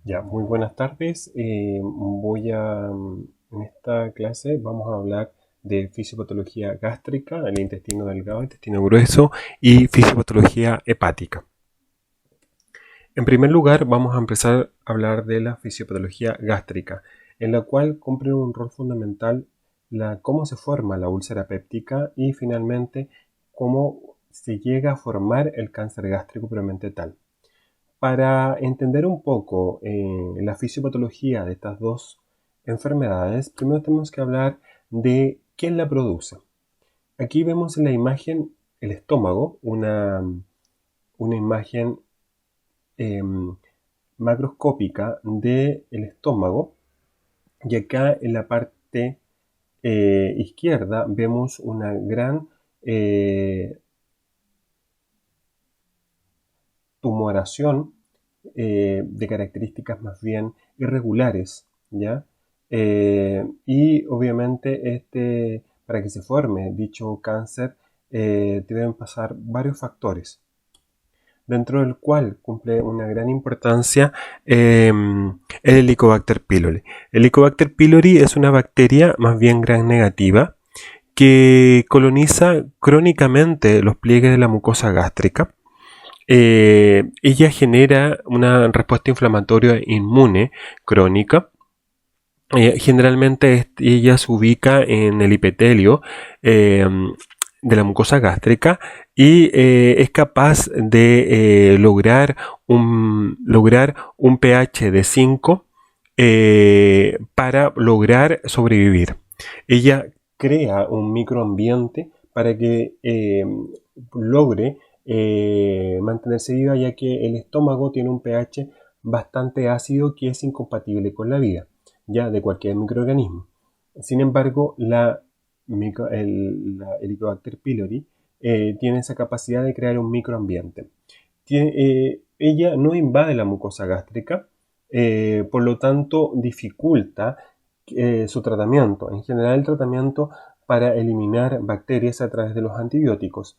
Ya, muy buenas tardes. En esta clase vamos a hablar de fisiopatología gástrica, el intestino delgado, intestino grueso y fisiopatología hepática. En primer lugar, vamos a empezar a hablar de la fisiopatología gástrica, en la cual cumple un rol fundamental cómo se forma la úlcera péptica y finalmente cómo se llega a formar el cáncer gástrico propiamente tal. Para entender un poco la fisiopatología de estas dos enfermedades, primero tenemos que hablar de quién la produce. Aquí vemos en la imagen el estómago, una imagen eh, macroscópica del estómago, y acá en la parte izquierda vemos una gran tumoración de características más bien irregulares, ¿ya? Y obviamente para que se forme dicho cáncer deben pasar varios factores, dentro del cual cumple una gran importancia el Helicobacter pylori. El Helicobacter pylori es una bacteria más bien gram negativa que coloniza crónicamente los pliegues de la mucosa gástrica. Ella genera una respuesta inflamatoria inmune crónica. Generalmente ella se ubica en el epitelio de la mucosa gástrica y es capaz de lograr un pH de 5 para lograr sobrevivir. Ella crea un microambiente para que logre mantenerse viva, ya que el estómago tiene un pH bastante ácido que es incompatible con la vida ya de cualquier microorganismo. Sin embargo, la Helicobacter pylori tiene esa capacidad de crear un microambiente. Ella no invade la mucosa gástrica, por lo tanto dificulta su tratamiento. En general, el tratamiento para eliminar bacterias a través de los antibióticos,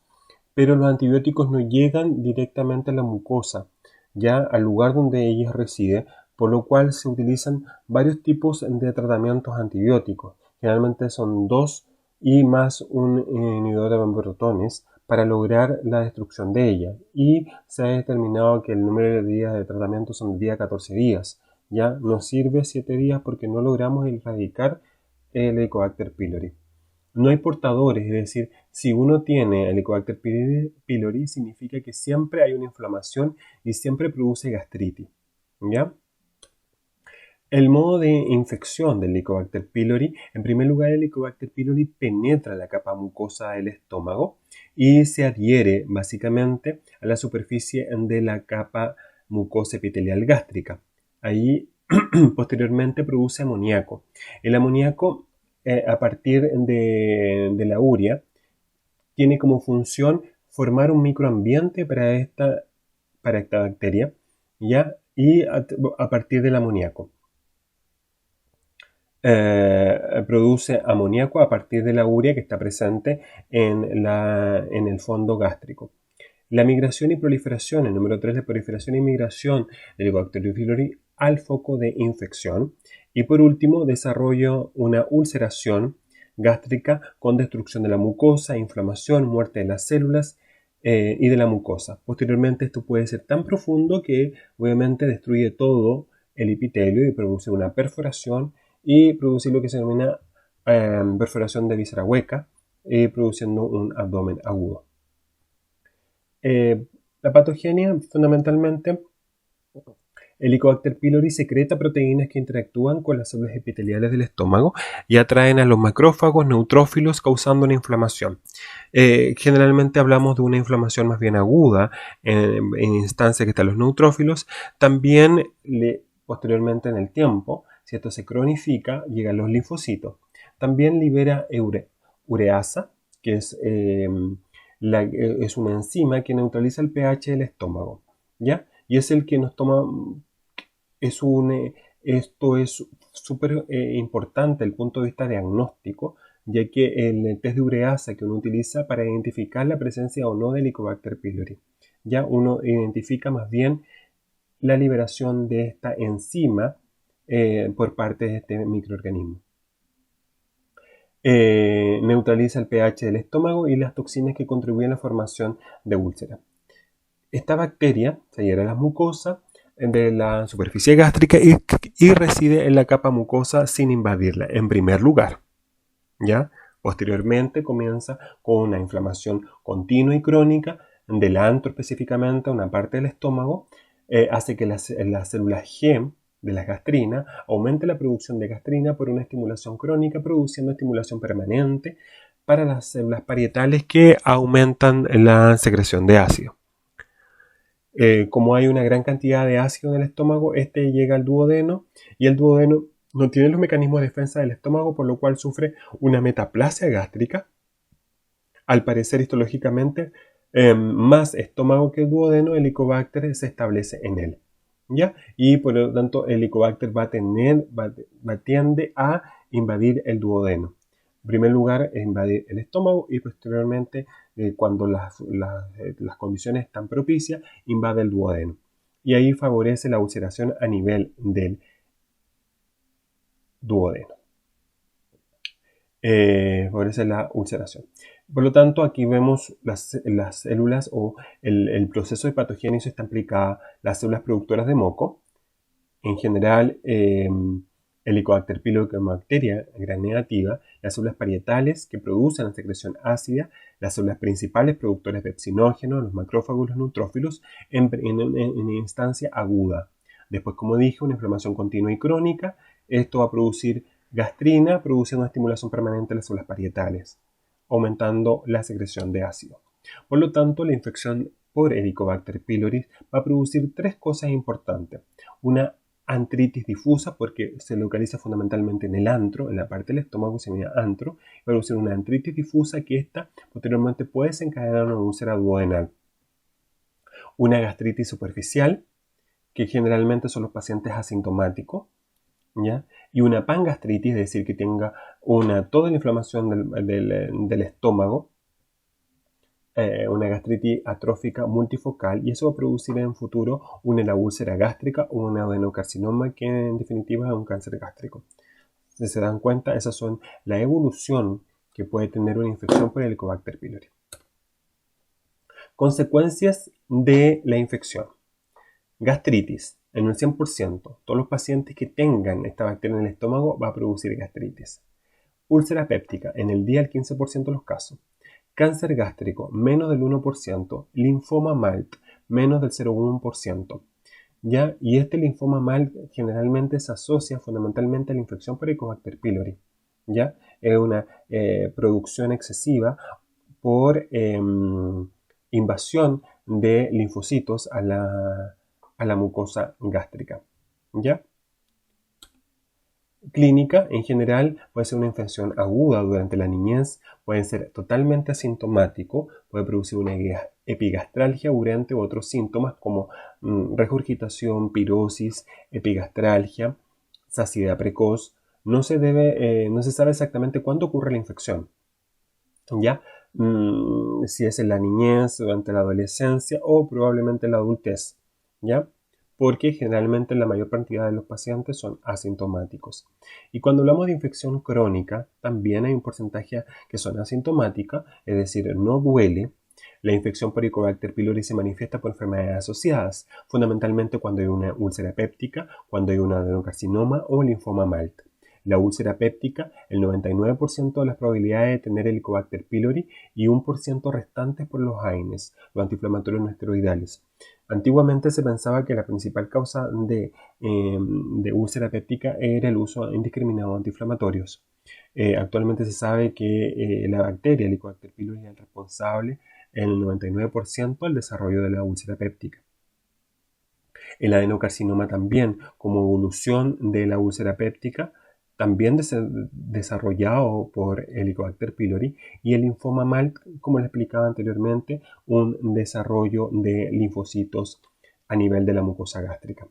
pero los antibióticos no llegan directamente a la mucosa, ya al lugar donde ella reside, por lo cual se utilizan varios tipos de tratamientos antibióticos. Generalmente son dos y más un inhibidor de protones para lograr la destrucción de ella. Y se ha determinado que el número de días de tratamiento son de día 14 días. Ya nos sirve 7 días porque no logramos erradicar el Helicobacter pylori. No hay portadores, es decir, si uno tiene Helicobacter pylori significa que siempre hay una inflamación y siempre produce gastritis. ¿Ya? El modo de infección del Helicobacter pylori, en primer lugar, el Helicobacter pylori penetra la capa mucosa del estómago y se adhiere básicamente a la superficie de la capa mucosa epitelial gástrica. Ahí posteriormente produce amoníaco. El amoníaco, a partir de la urea, tiene como función formar un microambiente para esta bacteria, ¿ya? Y a partir del amoníaco produce amoníaco a partir de la urea que está presente en el fondo gástrico. La migración y proliferación, el número 3 de proliferación y migración del Helicobacter pylori al foco de infección. Y por último, desarrollo una ulceración gástrica con destrucción de la mucosa, inflamación, muerte de las células y de la mucosa. Posteriormente, esto puede ser tan profundo que obviamente destruye todo el epitelio y produce una perforación y produce lo que se denomina perforación de víscera hueca, produciendo un abdomen agudo. La patogenia, fundamentalmente, el Helicobacter pylori secreta proteínas que interactúan con las células epiteliales del estómago y atraen a los macrófagos neutrófilos causando una inflamación. Generalmente hablamos de una inflamación más bien aguda en instancia que están los neutrófilos. También posteriormente en el tiempo, si esto se cronifica, llegan los linfocitos. También libera ureasa, que es una enzima que neutraliza el pH del estómago, ¿ya? Y es el que nos toma, esto es súper importante desde el punto de vista diagnóstico, ya que el test de ureasa que uno utiliza para identificar la presencia o no de Helicobacter pylori, ya uno identifica más bien la liberación de esta enzima por parte de este microorganismo. Neutraliza el pH del estómago y las toxinas que contribuyen a la formación de úlceras. Esta bacteria se adhiere a la mucosa de la superficie gástrica y reside en la capa mucosa sin invadirla, en primer lugar. ¿Ya? Posteriormente comienza con una inflamación continua y crónica del antro específicamente, una parte del estómago, hace que las células G de la gastrina aumente la producción de gastrina por una estimulación crónica, produciendo estimulación permanente para las células parietales que aumentan la secreción de ácido. Como hay una gran cantidad de ácido en el estómago, este llega al duodeno y el duodeno no tiene los mecanismos de defensa del estómago, por lo cual sufre una metaplasia gástrica. Al parecer, histológicamente, más estómago que el duodeno, el Helicobacter se establece en él. ¿Ya? Y por lo tanto, el Helicobacter tiende a invadir el duodeno. En primer lugar, invadir el estómago y posteriormente, cuando las condiciones están propicias, invade el duodeno. Y ahí favorece la ulceración a nivel del duodeno. Favorece la ulceración. Por lo tanto, aquí vemos las células o el proceso de patogénesis está implicada las células productoras de moco. En general, Helicobacter pylori como bacteria gram negativa, las células parietales que producen la secreción ácida, las células principales productoras de pepsinógenos, los macrófagos, los neutrófilos, en instancia aguda. Después, como dije, una inflamación continua y crónica. Esto va a producir gastrina, produciendo una estimulación permanente de las células parietales, aumentando la secreción de ácido. Por lo tanto, la infección por Helicobacter pylori va a producir tres cosas importantes. Una antritis difusa, porque se localiza fundamentalmente en el antro, en la parte del estómago se llama antro, va a producir una antritis difusa que esta posteriormente puede desencadenar una úlcera duodenal. Una gastritis superficial, que generalmente son los pacientes asintomáticos, ¿ya? Y una pangastritis, es decir, que tenga toda la inflamación del estómago, una gastritis atrófica multifocal, y eso va a producir en futuro una úlcera gástrica o un adenocarcinoma, que en definitiva es un cáncer gástrico. Si se dan cuenta, esas son la evolución que puede tener una infección por Helicobacter pylori. Consecuencias de la infección. Gastritis. En el 100%, todos los pacientes que tengan esta bacteria en el estómago va a producir gastritis. Úlcera péptica, en el día el 15% de los casos. Cáncer gástrico, menos del 1%. Linfoma MALT, menos del 0,1%. ¿Ya? Y este linfoma MALT generalmente se asocia fundamentalmente a la infección por Helicobacter pylori. ¿Ya? Es una producción excesiva por invasión de linfocitos a la mucosa gástrica. ¿Ya? Clínica, en general, puede ser una infección aguda durante la niñez, puede ser totalmente asintomático, puede producir una epigastralgia urente u otros síntomas como regurgitación, pirosis, epigastralgia, saciedad precoz. No se sabe exactamente cuándo ocurre la infección, ¿ya? Si es en la niñez, durante la adolescencia o probablemente en la adultez, ¿ya? Porque generalmente la mayor cantidad de los pacientes son asintomáticos. Y cuando hablamos de infección crónica, también hay un porcentaje que son asintomáticas, es decir, no duele. La infección por Helicobacter pylori se manifiesta por enfermedades asociadas, fundamentalmente cuando hay una úlcera péptica, cuando hay un adenocarcinoma o linfoma MALT. La úlcera péptica, el 99% de las probabilidades de tener Helicobacter pylori y 1% restantes por los AINES, los antiinflamatorios no esteroidales. Antiguamente se pensaba que la principal causa de úlcera péptica era el uso indiscriminado de antiinflamatorios. Actualmente se sabe que la bacteria Helicobacter pylori es responsable en el 99% del desarrollo de la úlcera péptica. El adenocarcinoma también, como evolución de la úlcera péptica, también desarrollado por Helicobacter pylori, y el linfoma MALT, como les explicaba anteriormente, un desarrollo de linfocitos a nivel de la mucosa gástrica.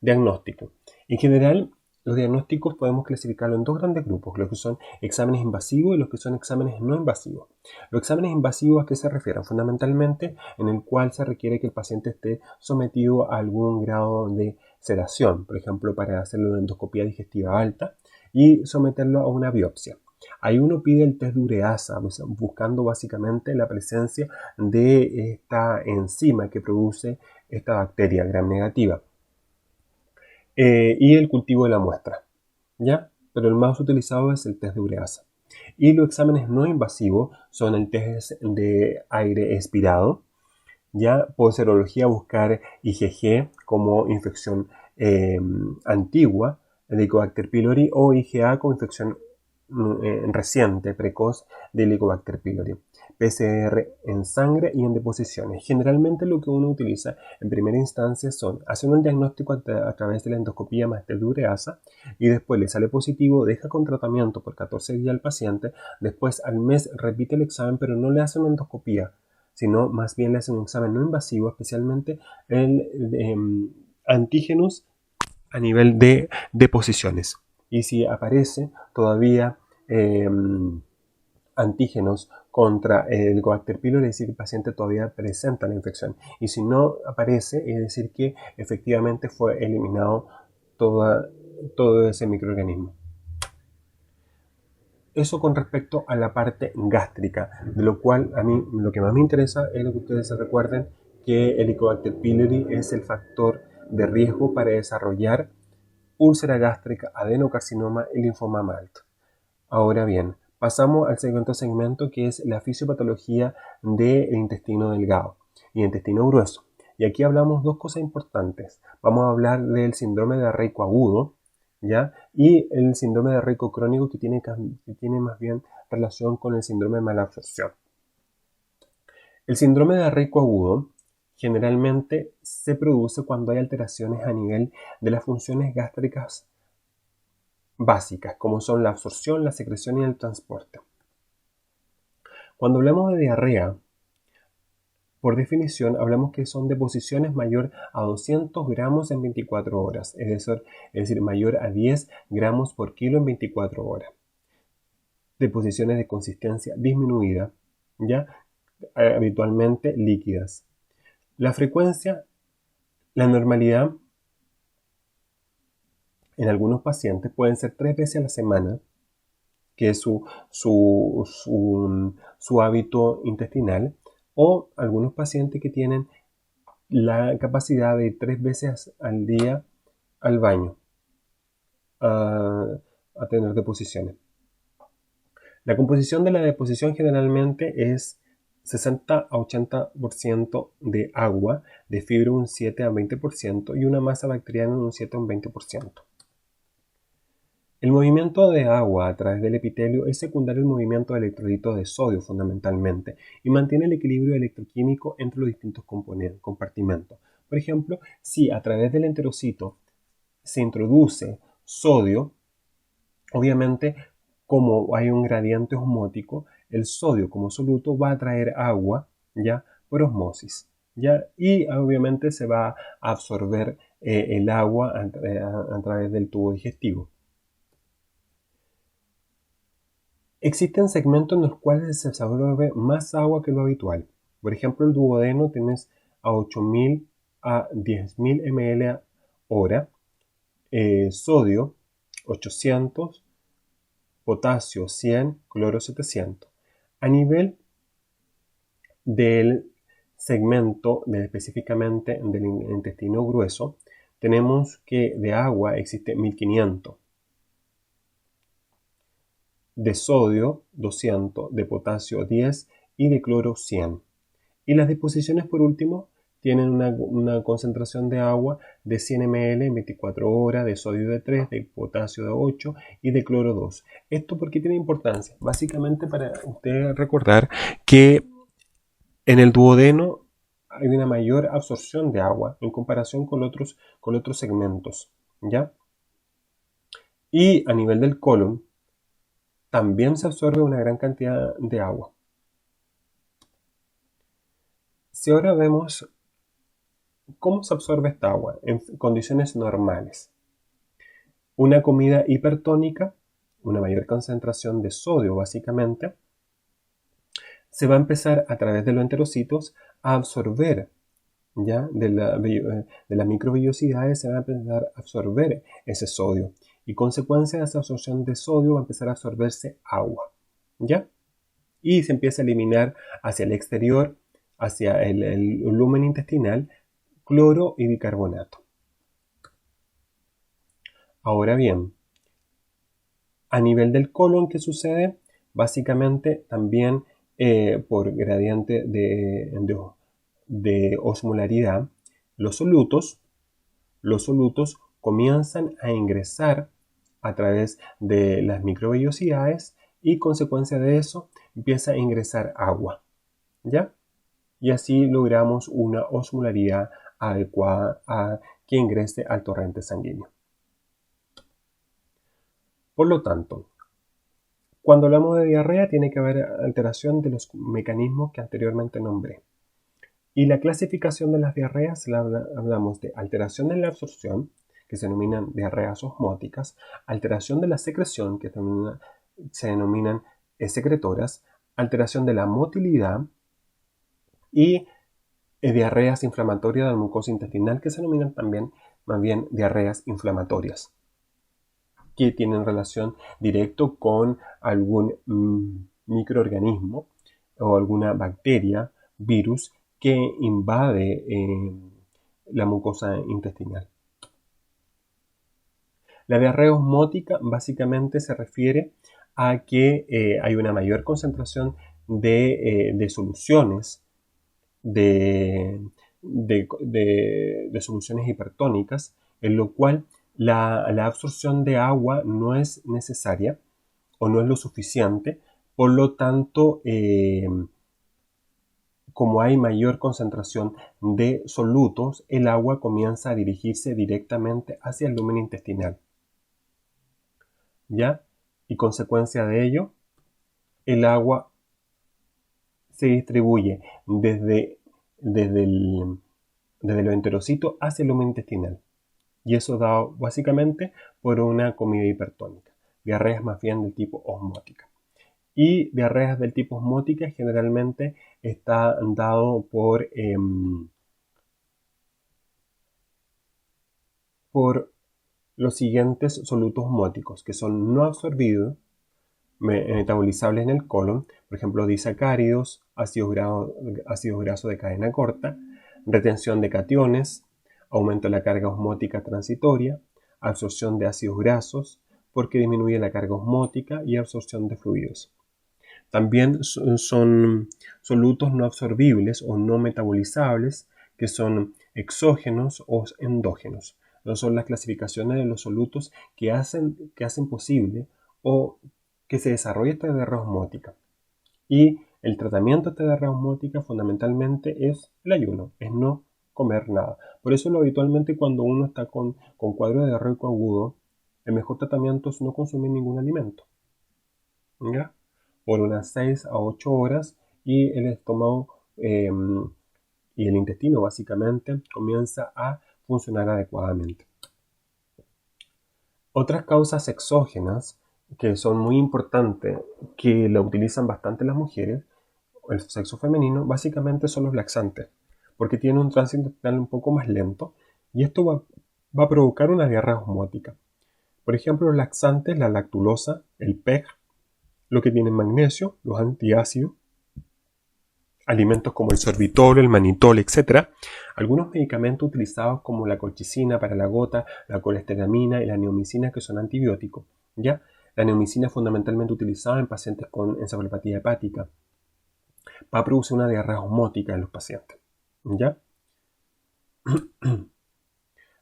Diagnóstico. En general, Los diagnósticos podemos clasificarlo en dos grandes grupos, los que son exámenes invasivos y los que son exámenes no invasivos. Los exámenes invasivos, ¿a qué se refieren? Fundamentalmente en el cual se requiere que el paciente esté sometido a algún grado de sedación, por ejemplo, para hacerle una endoscopía digestiva alta y someterlo a una biopsia. Ahí uno pide el test de ureasa, buscando básicamente la presencia de esta enzima que produce esta bacteria gram negativa. Y el cultivo de la muestra, ¿ya? Pero el más utilizado es el test de ureasa. Y los exámenes no invasivos son el test de aire expirado, ¿ya? Por serología buscar IgG como infección antigua, Helicobacter pylori, o IgA como infección reciente, precoz de Helicobacter pylori. PCR en sangre y en deposiciones. Generalmente lo que uno utiliza en primera instancia son hacer un diagnóstico a través de la endoscopía más test de ureasa y después le sale positivo, deja con tratamiento por 14 días al paciente, después al mes repite el examen pero no le hace una endoscopía, sino más bien le hacen un examen no invasivo, especialmente el antígenos a nivel de deposiciones. Y si aparece todavía antígenos contra el Helicobacter pylori, es decir, el paciente todavía presenta la infección. Y si no aparece, es decir, que efectivamente fue eliminado todo ese microorganismo. Eso con respecto a la parte gástrica, de lo cual a mí lo que más me interesa es lo que ustedes se recuerden, que el Helicobacter pylori es el factor de riesgo para desarrollar úlcera gástrica, adenocarcinoma y linfoma alto. Ahora bien, pasamos al segundo segmento, que es la fisiopatología del intestino delgado y intestino grueso. Y aquí hablamos dos cosas importantes. Vamos a hablar del síndrome diarreico agudo, ¿ya? Y el síndrome diarreico crónico, que tiene más bien relación con el síndrome de malabsorción. El síndrome diarreico agudo generalmente se produce cuando hay alteraciones a nivel de las funciones gástricas básicas, como son la absorción, la secreción y el transporte. Cuando hablamos de diarrea, por definición, hablamos que son deposiciones mayor a 200 gramos en 24 horas, es decir, mayor a 10 gramos por kilo en 24 horas. Deposiciones de consistencia disminuida, ya habitualmente líquidas. La frecuencia, la normalidad en algunos pacientes pueden ser 3 veces a la semana, que es su hábito intestinal, o algunos pacientes que tienen la capacidad de ir 3 veces al día al baño a tener deposiciones. La composición de la deposición generalmente es 60 a 80% de agua, de fibra un 7 a 20% y una masa bacteriana un 7 a un 20%. El movimiento de agua a través del epitelio es secundario al movimiento de electrolitos de sodio fundamentalmente y mantiene el equilibrio electroquímico entre los distintos compartimentos. Por ejemplo, si a través del enterocito se introduce sodio, obviamente como hay un gradiente osmótico, el sodio como soluto va a atraer agua ya por osmosis, ¿ya? Y obviamente se va a absorber el agua a través del tubo digestivo. Existen segmentos en los cuales se absorbe más agua que lo habitual. Por ejemplo, el duodeno tienes a 8.000 a 10.000 ml hora, sodio 800, potasio 100, cloro 700. A nivel del segmento, específicamente del intestino grueso, tenemos que de agua existe 1500. De sodio 200, de potasio 10 y de cloro 100. Y las deposiciones, por último, tienen una concentración de agua de 100 ml en 24 horas, de sodio de 3, de potasio de 8 y de cloro 2. ¿Esto por qué tiene importancia? Básicamente para ustedes recordar que en el duodeno hay una mayor absorción de agua en comparación con otros segmentos, ¿ya? Y a nivel del colon, también se absorbe una gran cantidad de agua. Si ahora vemos cómo se absorbe esta agua en condiciones normales. Una comida hipertónica, una mayor concentración de sodio básicamente, se va a empezar a través de los enterocitos a absorber, ¿ya? De las microvellosidades se va a empezar a absorber ese sodio. Y consecuencia de esa absorción de sodio va a empezar a absorberse agua, ¿ya? Y se empieza a eliminar hacia el exterior, hacia el lumen intestinal, cloro y bicarbonato. Ahora bien, a nivel del colon, ¿qué sucede? Básicamente también por gradiente de osmolaridad, los solutos comienzan a ingresar a través de las microvellosidades y consecuencia de eso empieza a ingresar agua, ¿ya? Y así logramos una osmolaridad adecuada a que ingrese al torrente sanguíneo. Por lo tanto, cuando hablamos de diarrea tiene que haber alteración de los mecanismos que anteriormente nombré. Y la clasificación de las diarreas, hablamos de alteración en la absorción, que se denominan diarreas osmóticas, alteración de la secreción, que se denominan secretoras, alteración de la motilidad y diarreas inflamatorias de la mucosa intestinal, que se denominan también más bien diarreas inflamatorias, que tienen relación directa con algún microorganismo o alguna bacteria, virus, que invade la mucosa intestinal. La diarrea osmótica básicamente se refiere a que hay una mayor concentración de soluciones, de soluciones hipertónicas, en lo cual la absorción de agua no es necesaria o no es lo suficiente. Por lo tanto, como hay mayor concentración de solutos, el agua comienza a dirigirse directamente hacia el lumen intestinal, ¿ya? Y consecuencia de ello, el agua se distribuye desde los enterocitos hacia el lumen intestinal. Y eso dado básicamente por una comida hipertónica. Diarreas más bien del tipo osmótica. Y diarreas del tipo osmótica generalmente está dado por los siguientes solutos osmóticos, que son no absorbidos, metabolizables en el colon, por ejemplo, disacáridos, ácidos grasos de cadena corta, retención de cationes, aumento de la carga osmótica transitoria, absorción de ácidos grasos, porque disminuye la carga osmótica y absorción de fluidos. También son solutos no absorbibles o no metabolizables, que son exógenos o endógenos. No son las clasificaciones de los solutos que hacen posible o que se desarrolle esta diarrea osmótica. Y el tratamiento de esta diarrea osmótica fundamentalmente es el ayuno, es no comer nada. Por eso habitualmente cuando uno está con cuadro diarreico agudo, el mejor tratamiento es no consumir ningún alimento, ¿ya? Por unas 6 a 8 horas y el estómago y el intestino básicamente comienza a funcionar adecuadamente. Otras causas exógenas que son muy importantes, que la utilizan bastante las mujeres, el sexo femenino, básicamente son los laxantes, porque tienen un tránsito intestinal un poco más lento y esto va a provocar una diarrea osmótica. Por ejemplo, los laxantes, la lactulosa, el PEG, lo que tienen magnesio, los antiácidos, alimentos como el sorbitol, el manitol, etc. Algunos medicamentos utilizados como la colchicina para la gota, la colesteramina y la neomicina, que son antibióticos, ¿ya? La neomicina es fundamentalmente utilizada en pacientes con encefalopatía hepática. Va a producir una diarrea osmótica en los pacientes, ¿ya?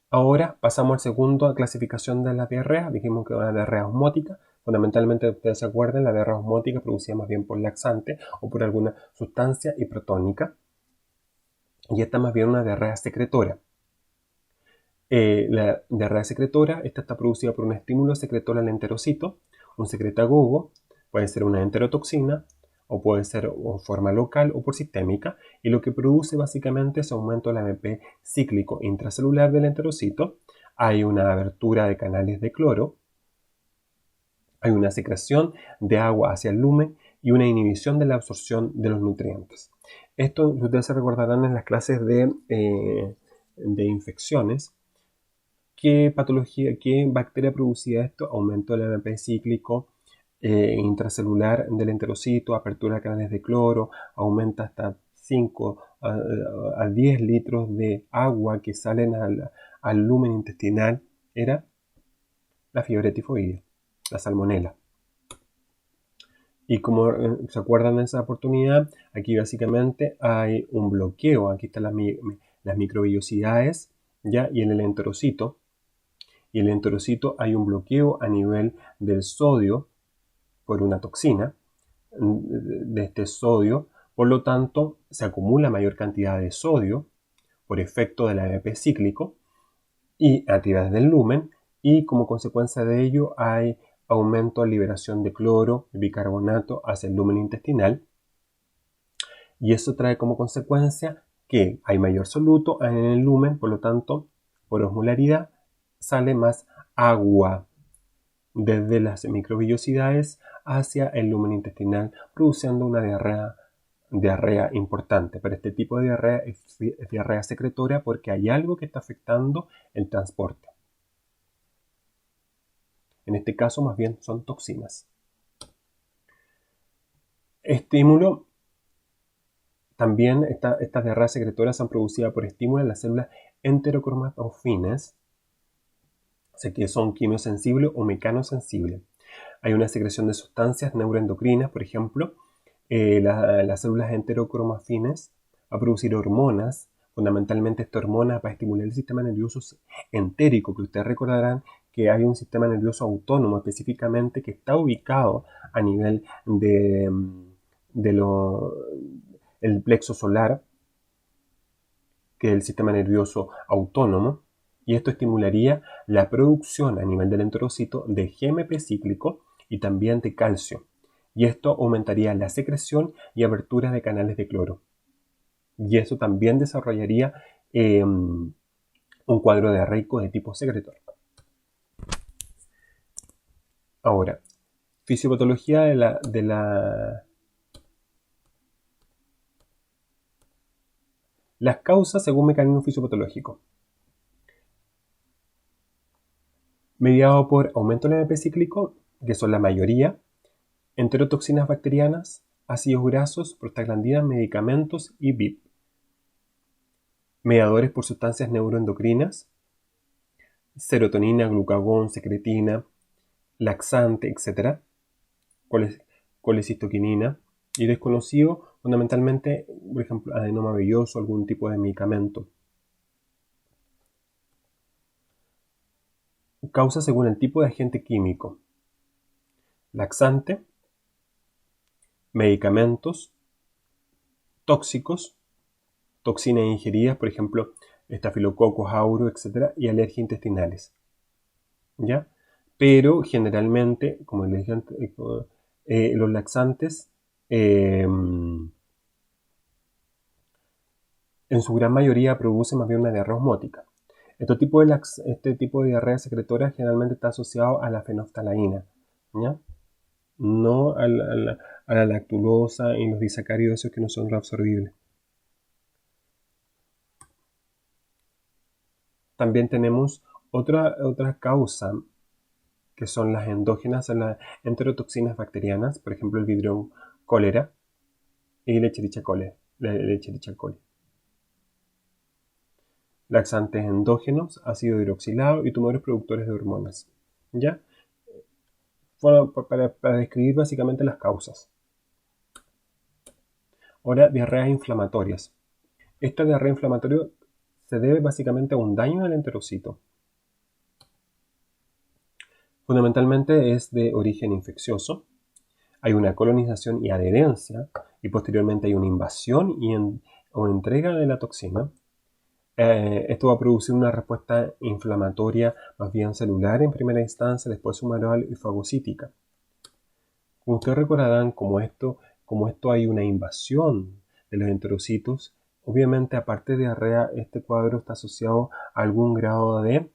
Ahora pasamos al segundo clasificación de la diarrea. Dijimos que una diarrea osmótica. Fundamentalmente, ustedes se acuerdan, la diarrea osmótica producida más bien por laxante o por alguna sustancia hipertónica. Y esta más bien una diarrea secretora. La diarrea secretora, esta está producida por un estímulo secretor al enterocito, un secretagogo, puede ser una enterotoxina, o puede ser en forma local o por sistémica, y lo que produce básicamente es aumento del AMP cíclico intracelular del enterocito, hay una abertura de canales de cloro, hay una secreción de agua hacia el lumen y una inhibición de la absorción de los nutrientes. Esto ustedes se recordarán en las clases de infecciones. ¿Qué patología, qué bacteria producía esto? Aumento del AMP cíclico intracelular del enterocito, apertura de canales de cloro, aumenta hasta 5 a 10 litros de agua que salen al lumen intestinal. Era la fiebre tifoidea, la salmonela. Y como se acuerdan de esa oportunidad, aquí básicamente hay un bloqueo. Aquí están las microvellosidades, ¿ya? Y en el enterocito. Y en el enterocito hay un bloqueo a nivel del sodio por una toxina de este sodio. Por lo tanto, se acumula mayor cantidad de sodio por efecto del AMP cíclico y a través del lumen, y como consecuencia de ello hay aumento de liberación de cloro y bicarbonato hacia el lumen intestinal, y eso trae como consecuencia que hay mayor soluto en el lumen, por lo tanto, por osmolaridad sale más agua desde las microvellosidades hacia el lumen intestinal, produciendo una diarrea importante. Pero este tipo de diarrea es diarrea secretoria porque hay algo que está afectando el transporte. En este caso, más bien son toxinas. Estímulo. También estas diarreas secretorias son producidas por estímulo en las células enterocromatofines, que son quimiosensibles o mecanosensibles. Hay una secreción de sustancias neuroendocrinas, por ejemplo, las células enterocromafines va a producir hormonas. Fundamentalmente esta hormona va a estimular el sistema nervioso entérico, que ustedes recordarán que hay un sistema nervioso autónomo específicamente que está ubicado a nivel el plexo solar, que es el sistema nervioso autónomo, y esto estimularía la producción a nivel del enterocito de GMP cíclico y también de calcio, y esto aumentaría la secreción y abertura de canales de cloro, y eso también desarrollaría un cuadro diarreico de tipo secretor. Ahora, fisiopatología las causas según mecanismo fisiopatológico. Mediado por aumento del AMP cíclico, que son la mayoría, enterotoxinas bacterianas, ácidos grasos, prostaglandinas, medicamentos y VIP. Mediadores por sustancias neuroendocrinas, serotonina, glucagón, secretina, laxante, etc. Colecistoquinina. Y desconocido, fundamentalmente, por ejemplo, adenoma velloso, algún tipo de medicamento. Causa según el tipo de agente químico. Laxante, medicamentos, tóxicos, toxinas ingeridas, por ejemplo, estafilococos, aureus, etc. y alergias intestinales. ¿Ya? Pero generalmente, como les dije antes, los laxantes en su gran mayoría producen más bien una diarrea osmótica. Este tipo de diarrea secretoria generalmente está asociado a la fenoftalaína, ¿ya? No a la lactulosa y los disacáridos que no son reabsorbibles. También tenemos otra causa que son las endógenas, las enterotoxinas bacterianas, por ejemplo el Vibrio cólera y Lecherichia coli. Laxantes endógenos, ácido hidroxilado y tumores productores de hormonas. ¿Ya? Bueno, para describir básicamente las causas. Ahora, diarreas inflamatorias. Esta diarrea inflamatoria se debe básicamente a un daño del enterocito. Fundamentalmente es de origen infeccioso. Hay una colonización y adherencia, y posteriormente hay una invasión o entrega de la toxina. Esto va a producir una respuesta inflamatoria más bien celular en primera instancia, después humoral y fagocítica. Como ustedes recordarán, como esto hay una invasión de los enterocitos, obviamente aparte de diarrea, este cuadro está asociado a algún grado de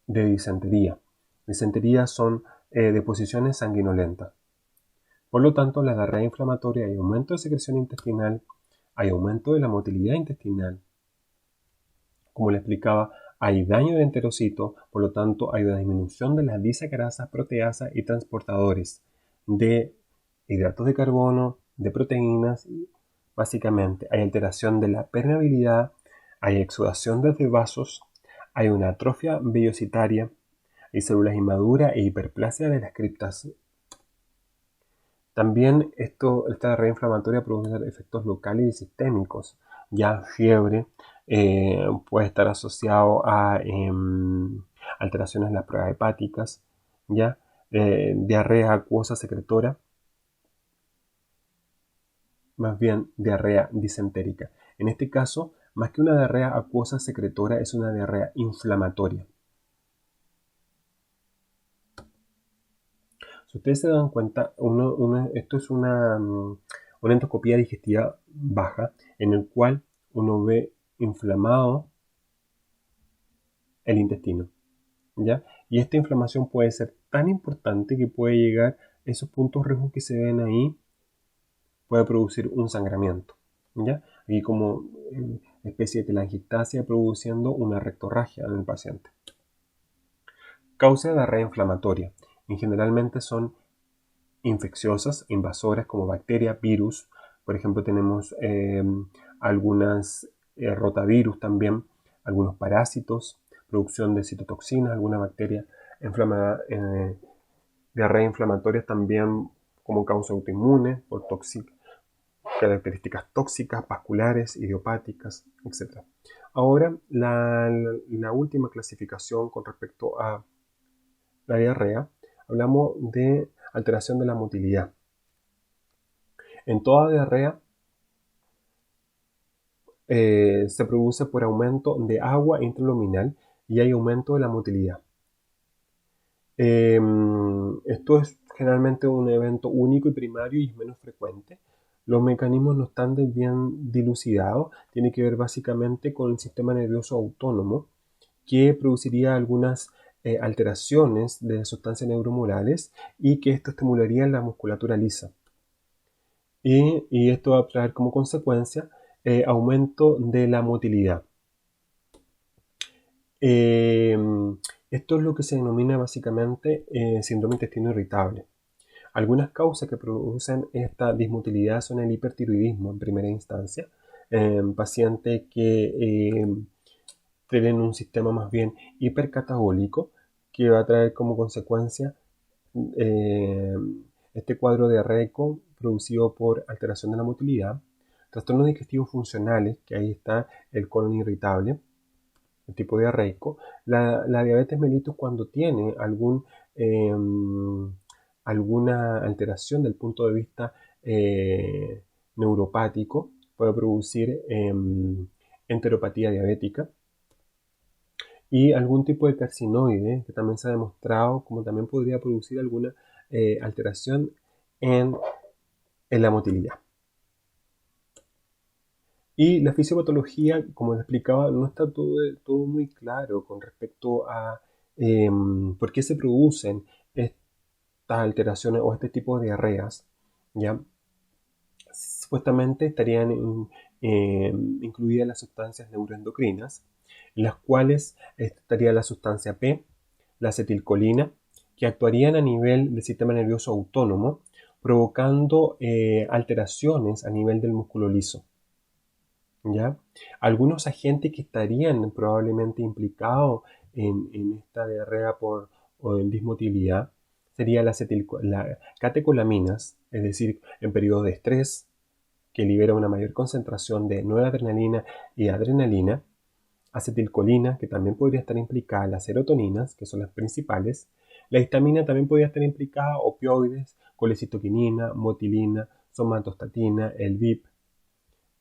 de disentería. Disentería son deposiciones sanguinolentas. Por lo tanto, la diarrea inflamatoria hay aumento de secreción intestinal, hay aumento de la motilidad intestinal. Como le explicaba, hay daño de enterocitos, por lo tanto hay una disminución de las disacarasas, proteasas y transportadores de hidratos de carbono, de proteínas. Básicamente hay alteración de la permeabilidad, hay exudación desde vasos, hay una atrofia vellocitaria, hay células inmaduras e hiperplasia de las criptas. También esta diarrea inflamatoria produce efectos locales y sistémicos. Ya fiebre puede estar asociado a alteraciones en las pruebas hepáticas, ya diarrea acuosa secretora, más bien diarrea disentérica. En este caso, más que una diarrea acuosa secretora, es una diarrea inflamatoria. Si ustedes se dan cuenta, esto es una endoscopía digestiva baja, en el cual uno ve inflamado el intestino, ¿ya? Y esta inflamación puede ser tan importante que puede llegar a esos puntos rojos que se ven ahí, puede producir un sangramiento, ¿ya? Aquí como especie de telangiectasia produciendo una rectorragia en el paciente. Causa de diarrea inflamatoria. Y generalmente son infecciosas, invasoras como bacterias, virus. Por ejemplo, tenemos algunas rotavirus también, algunos parásitos, producción de citotoxinas, alguna bacteria diarrea inflamatoria también como causa autoinmune por características tóxicas, vasculares, idiopáticas, etc. Ahora, la última clasificación con respecto a la diarrea, hablamos de alteración de la motilidad. En toda diarrea se produce por aumento de agua intraluminal y hay aumento de la motilidad. Esto es generalmente un evento único y primario y es menos frecuente. Los mecanismos no están bien dilucidados. Tiene que ver básicamente con el sistema nervioso autónomo, que produciría algunas alteraciones de sustancias neuromorales y que esto estimularía la musculatura lisa. Y esto va a traer como consecuencia aumento de la motilidad. Esto es lo que se denomina básicamente síndrome intestino irritable. Algunas causas que producen esta dismotilidad son el hipertiroidismo en primera instancia, pacientes que tienen un sistema más bien hipercatabólico que va a traer como consecuencia este cuadro diarreico producido por alteración de la motilidad, trastornos digestivos funcionales, que ahí está el colon irritable, el tipo diarreico, la diabetes mellitus cuando tiene alguna alteración del punto de vista neuropático, puede producir enteropatía diabética, y algún tipo de carcinoide que también se ha demostrado como también podría producir alguna alteración en la motilidad. Y la fisiopatología, como les explicaba, no está todo muy claro con respecto a por qué se producen estas alteraciones o este tipo de diarreas, ¿ya? Supuestamente estarían incluidas las sustancias neuroendocrinas, en las cuales estaría la sustancia P, la acetilcolina, que actuarían a nivel del sistema nervioso autónomo, provocando alteraciones a nivel del músculo liso. ¿Ya? Algunos agentes que estarían probablemente implicados en esta diarrea o en dismotilidad serían las catecolaminas, es decir, en periodos de estrés, que libera una mayor concentración de noradrenalina y adrenalina, acetilcolina, que también podría estar implicada, las serotoninas, que son las principales, la histamina también podría estar implicada, opioides, colecitoquinina, motilina, somatostatina, el VIP,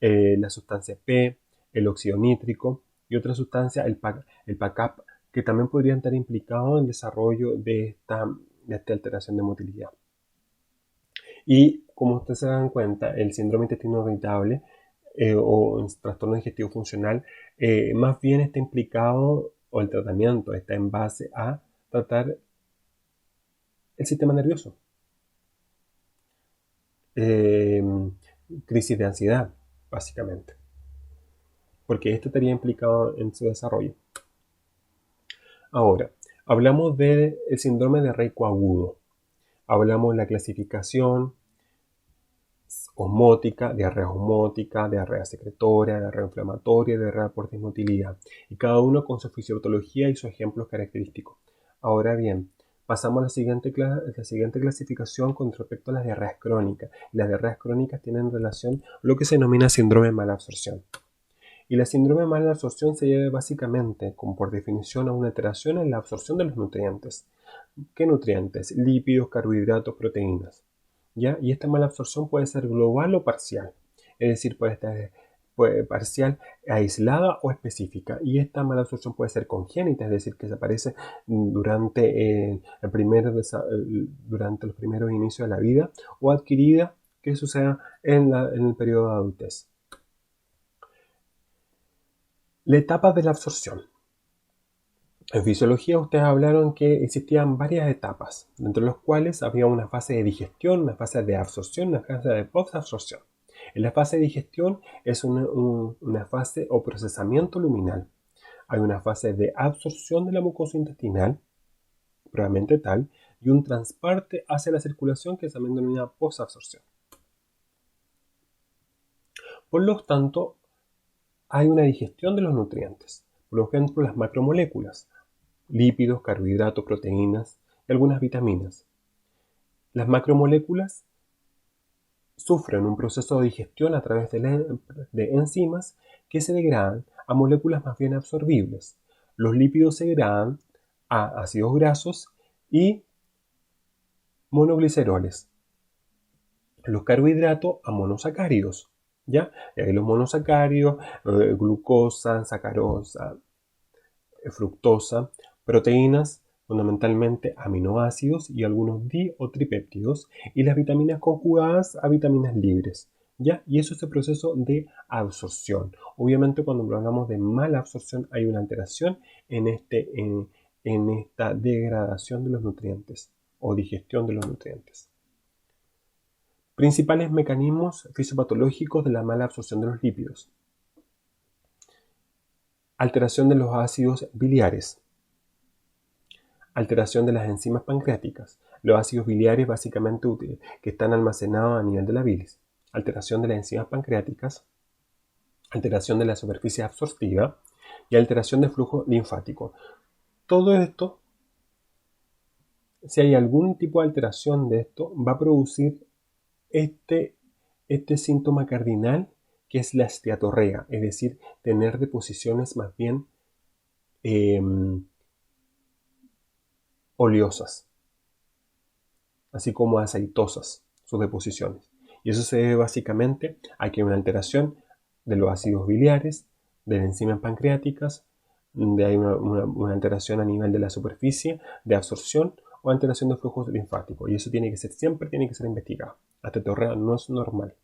la sustancia P, el óxido nítrico y otra sustancia, el PACAP, que también podrían estar implicados en el desarrollo de esta alteración de motilidad. Y como ustedes se dan cuenta, el síndrome intestino irritable o trastorno digestivo funcional más bien está implicado o el tratamiento está en base a tratar el sistema nervioso. Crisis de ansiedad, básicamente, porque esto estaría implicado en su desarrollo. Ahora, hablamos del síndrome de Raynaud agudo. Hablamos de la clasificación osmótica, diarrea secretoria, diarrea inflamatoria, diarrea por dismotilidad, y cada uno con su fisiopatología y sus ejemplos característicos. Ahora bien, pasamos a la siguiente clasificación con respecto a las diarreas crónicas. Las diarreas crónicas tienen relación a lo que se denomina síndrome de mala absorción. Y la síndrome de mala absorción se debe básicamente, como por definición, a una alteración en la absorción de los nutrientes. ¿Qué nutrientes? Lípidos, carbohidratos, proteínas. ¿Ya? Y esta mala absorción puede ser global o parcial. Es decir, puede estar parcial, aislada o específica. Y esta mala absorción puede ser congénita, es decir, que se aparece durante los primeros inicios de la vida, o adquirida, que suceda en el periodo de adultez. La etapa de la absorción. En fisiología ustedes hablaron que existían varias etapas, entre las cuales había una fase de digestión, una fase de absorción, una fase de postabsorción. En la fase de digestión es una fase o procesamiento luminal. Hay una fase de absorción de la mucosa intestinal, probablemente tal, y un transporte hacia la circulación que se denomina posabsorción. Por lo tanto, hay una digestión de los nutrientes, por ejemplo las macromoléculas, lípidos, carbohidratos, proteínas y algunas vitaminas. Las macromoléculas sufren un proceso de digestión a través de enzimas que se degradan a moléculas más bien absorbibles. Los lípidos se degradan a ácidos grasos y monogliceroles. Los carbohidratos a monosacáridos. ¿Ya? Y ahí los monosacáridos, glucosa, sacarosa, fructosa, proteínas, fundamentalmente aminoácidos y algunos di o tripéptidos, y las vitaminas conjugadas a vitaminas libres. ¿Ya? Y eso es el proceso de absorción. Obviamente cuando hablamos de mala absorción hay una alteración en esta degradación de los nutrientes o digestión de los nutrientes. Principales mecanismos fisiopatológicos de la mala absorción de los lípidos. Alteración de los ácidos biliares. Alteración de las enzimas pancreáticas. Los ácidos biliares básicamente que están almacenados a nivel de la bilis. Alteración de las enzimas pancreáticas. Alteración de la superficie absortiva y alteración del flujo linfático. Todo esto, si hay algún tipo de alteración de esto, va a producir este síntoma cardinal que es la esteatorrea, es decir, tener deposiciones más bien oleosas, así como aceitosas sus deposiciones. Y eso se debe básicamente a que hay una alteración de los ácidos biliares, de las enzimas pancreáticas, hay una alteración a nivel de la superficie de absorción o alteración de flujos linfáticos. Y eso siempre tiene que ser investigado. La esteatorrea no es normal.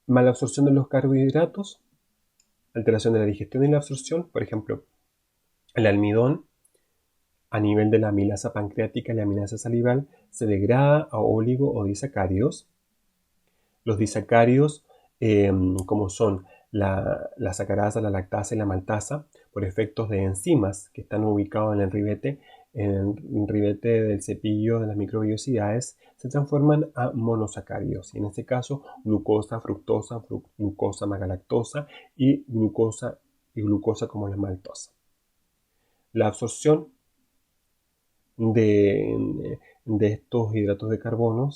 Malabsorción de los carbohidratos, alteración de la digestión y la absorción, por ejemplo, el almidón a nivel de la amilasa pancreática y la amilasa salival se degrada a oligo o disacáridos. Los disacáridos, como son la sacarasa, la lactasa y la maltasa, por efectos de enzimas que están ubicados en el ribete del cepillo de las microvellosidades, se transforman a monosacáridos. Y en este caso, glucosa, fructosa, glucosa megalactosa y glucosa como la maltosa. La absorción de estos hidratos de carbono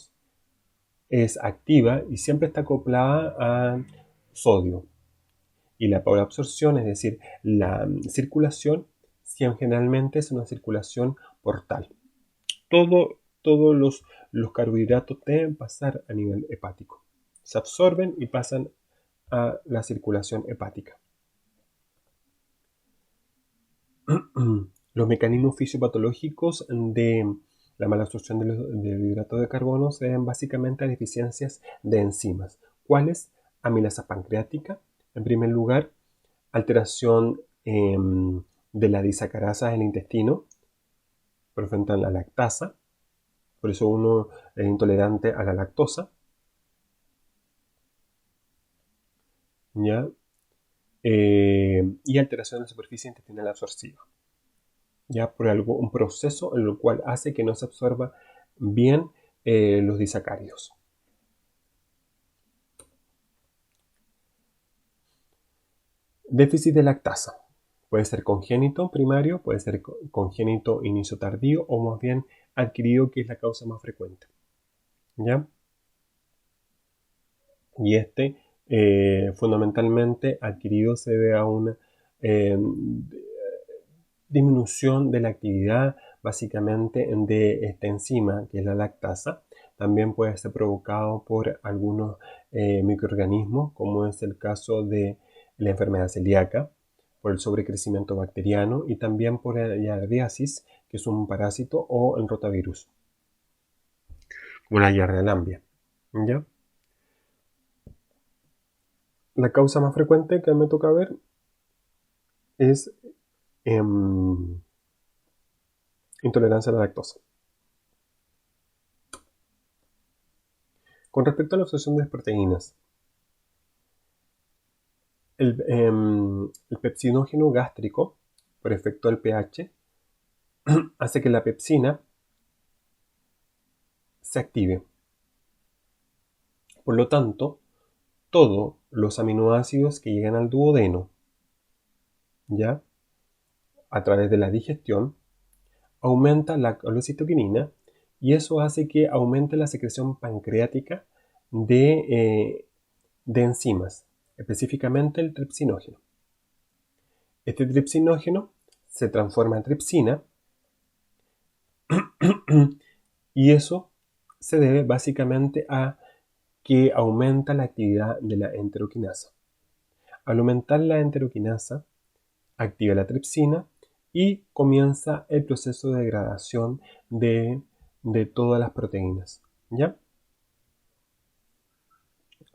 es activa y siempre está acoplada a sodio. Y la absorción, es decir, la circulación, generalmente es una circulación portal. Todos los carbohidratos deben pasar a nivel hepático. Se absorben y pasan a la circulación hepática. Los mecanismos fisiopatológicos de la mala absorción de hidratos de carbono se deben básicamente a deficiencias de enzimas. ¿Cuáles? Amilasa pancreática, En primer lugar, alteración de la disacarasa en el intestino, por frente a la lactasa, por eso uno es intolerante a la lactosa, ¿ya? Y alteración de la superficie intestinal absortiva, ya por un proceso en el cual hace que no se absorba bien los disacáridos. Déficit de lactasa. Puede ser congénito primario, puede ser congénito inicio tardío o más bien adquirido, que es la causa más frecuente, ¿ya? Y fundamentalmente adquirido se debe a una eh, disminución de la actividad básicamente de esta enzima, que es la lactasa. También puede ser provocado por algunos microorganismos, como es el caso de la enfermedad celíaca, por el sobrecrecimiento bacteriano y también por la giardiasis, que es un parásito, o el rotavirus, como la Giardia lamblia. ¿Ya? La causa más frecuente que me toca ver es intolerancia a la lactosa. Con respecto a la absorción de las proteínas, el pepsinógeno gástrico, por efecto del pH, hace que la pepsina se active. Por lo tanto, todos los aminoácidos que llegan al duodeno, ya a través de la digestión, aumenta la colocitoquinina y eso hace que aumente la secreción pancreática de enzimas, específicamente el tripsinógeno. Este tripsinógeno se transforma en tripsina y eso se debe básicamente a que aumenta la actividad de la enteroquinasa. Al aumentar la enteroquinasa, activa la tripsina y comienza el proceso de degradación de todas las proteínas, ¿ya?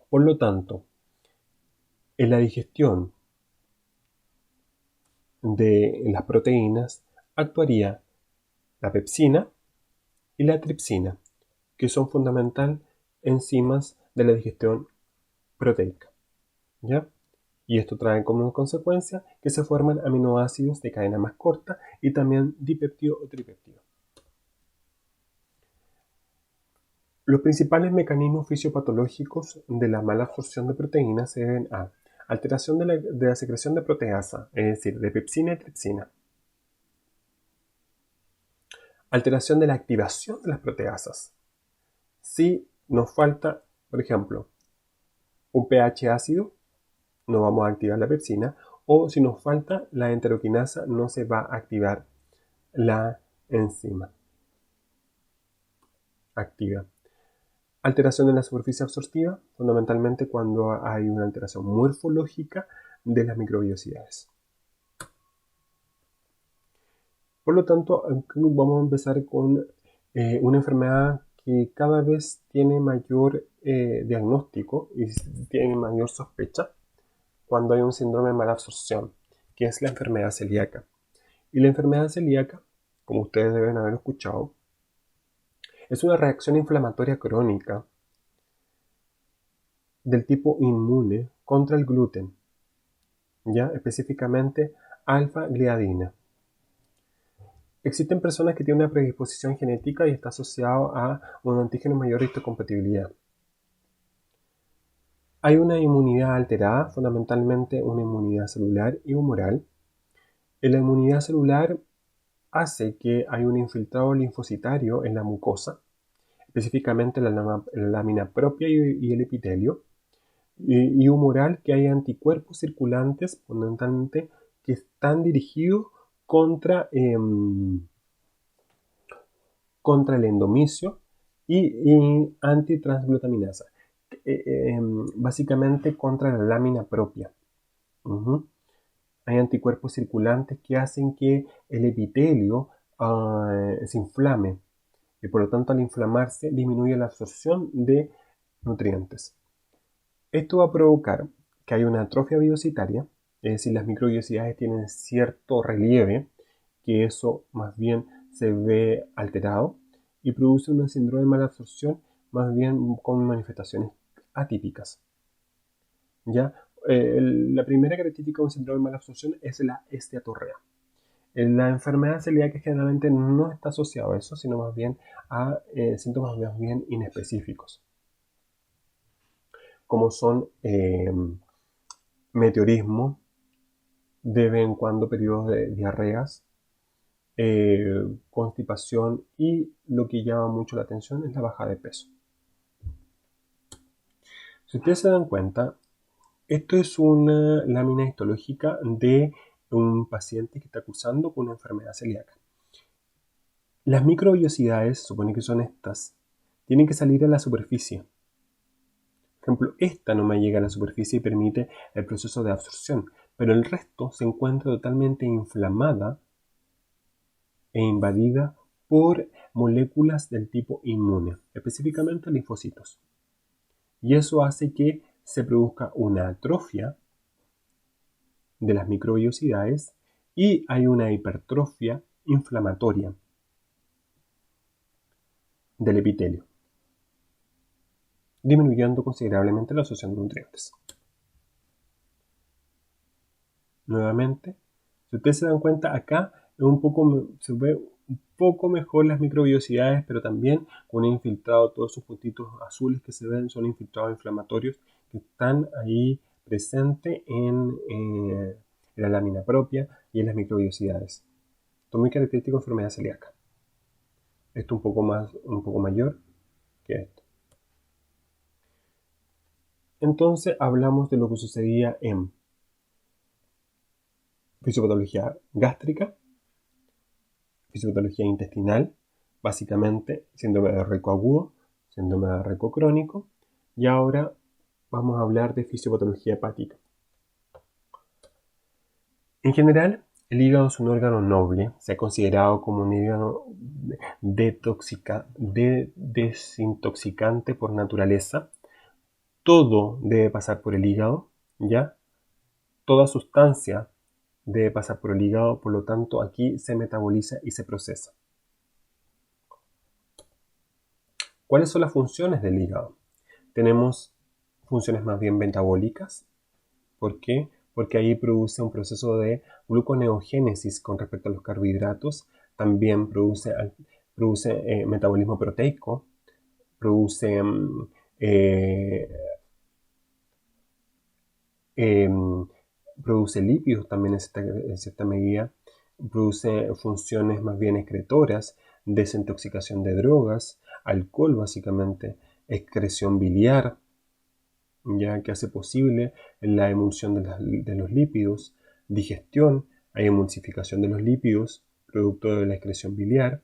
Por lo tanto, en la digestión de las proteínas actuaría la pepsina y la tripsina, que son fundamental enzimas de la digestión proteica, ¿ya? Y esto trae como consecuencia que se forman aminoácidos de cadena más corta y también dipeptido o tripeptido. Los principales mecanismos fisiopatológicos de la mala absorción de proteínas se deben a alteración de la secreción de proteasa, es decir, de pepsina y tripsina. Alteración de la activación de las proteasas. Si nos falta, por ejemplo, un pH ácido, no vamos a activar la pepsina, o si nos falta la enteroquinasa, no se va a activar la enzima activa. Alteración de la superficie absortiva, fundamentalmente cuando hay una alteración morfológica de las microbiosidades. Por lo tanto, vamos a empezar con una enfermedad que cada vez tiene mayor diagnóstico y tiene mayor sospecha cuando hay un síndrome de mala absorción, que es la enfermedad celíaca. Y la enfermedad celíaca, como ustedes deben haber escuchado, es una reacción inflamatoria crónica del tipo inmune contra el gluten, ya específicamente alfa-gliadina. Existen personas que tienen una predisposición genética y está asociado a un antígeno mayor histocompatibilidad. Hay una inmunidad alterada, fundamentalmente una inmunidad celular y humoral. La inmunidad celular hace que hay un infiltrado linfocitario en la mucosa, específicamente la lámina propia y el epitelio, y humoral, que hay anticuerpos circulantes, fundamentalmente, que están dirigidos contra el endomicio y antitransglutaminasa, básicamente contra la lámina propia. Hay anticuerpos circulantes que hacen que el epitelio se inflame y por lo tanto al inflamarse disminuye la absorción de nutrientes. Esto va a provocar que hay una atrofia biocitaria, es decir, las microvellosidades tienen cierto relieve, que eso más bien se ve alterado y produce un síndrome de malabsorción más bien con manifestaciones atípicas. ¿Ya? La primera característica de un síndrome de malabsorción es la esteatorrea. La enfermedad celíaca generalmente no está asociada a eso, sino más bien a síntomas más bien inespecíficos, como son meteorismo, de vez en cuando periodos de diarreas, constipación y lo que llama mucho la atención es la baja de peso. Si ustedes se dan cuenta, esto es una lámina histológica de un paciente que está cursando con una enfermedad celíaca. Las microvellosidades, supone que son estas, tienen que salir a la superficie. Por ejemplo, esta no me llega a la superficie y permite el proceso de absorción, pero el resto se encuentra totalmente inflamada e invadida por moléculas del tipo inmune, específicamente linfocitos. Y eso hace que se produzca una atrofia de las microvellosidades y hay una hipertrofia inflamatoria del epitelio, disminuyendo considerablemente la absorción de nutrientes. Nuevamente, si ustedes se dan cuenta, acá se ve un poco mejor las microvellosidades, pero también con infiltrado, todos esos puntitos azules que se ven son infiltrados inflamatorios que están ahí presentes en la lámina propia y en las microvellosidades. Esto es muy característico de enfermedad celíaca. Esto un poco mayor que esto. Entonces hablamos de lo que sucedía en fisiopatología gástrica, fisiopatología intestinal, básicamente síndrome de Rico agudo, síndrome de Rico crónico, y ahora vamos a hablar de fisiopatología hepática. En general, el hígado es un órgano noble, se ha considerado como un órgano desintoxicante por naturaleza. Todo debe pasar por el hígado, ¿ya? Toda sustancia debe pasar por el hígado, por lo tanto aquí se metaboliza y se procesa. ¿Cuáles son las funciones del hígado? Tenemos funciones más bien metabólicas. ¿Por qué? Porque ahí produce un proceso de gluconeogénesis con respecto a los carbohidratos. También produce metabolismo proteico, produce produce lípidos también en cierta medida, produce funciones más bien excretoras, desintoxicación de drogas, alcohol básicamente, excreción biliar, ya que hace posible la emulsión de los lípidos, digestión, hay emulsificación de los lípidos, producto de la excreción biliar,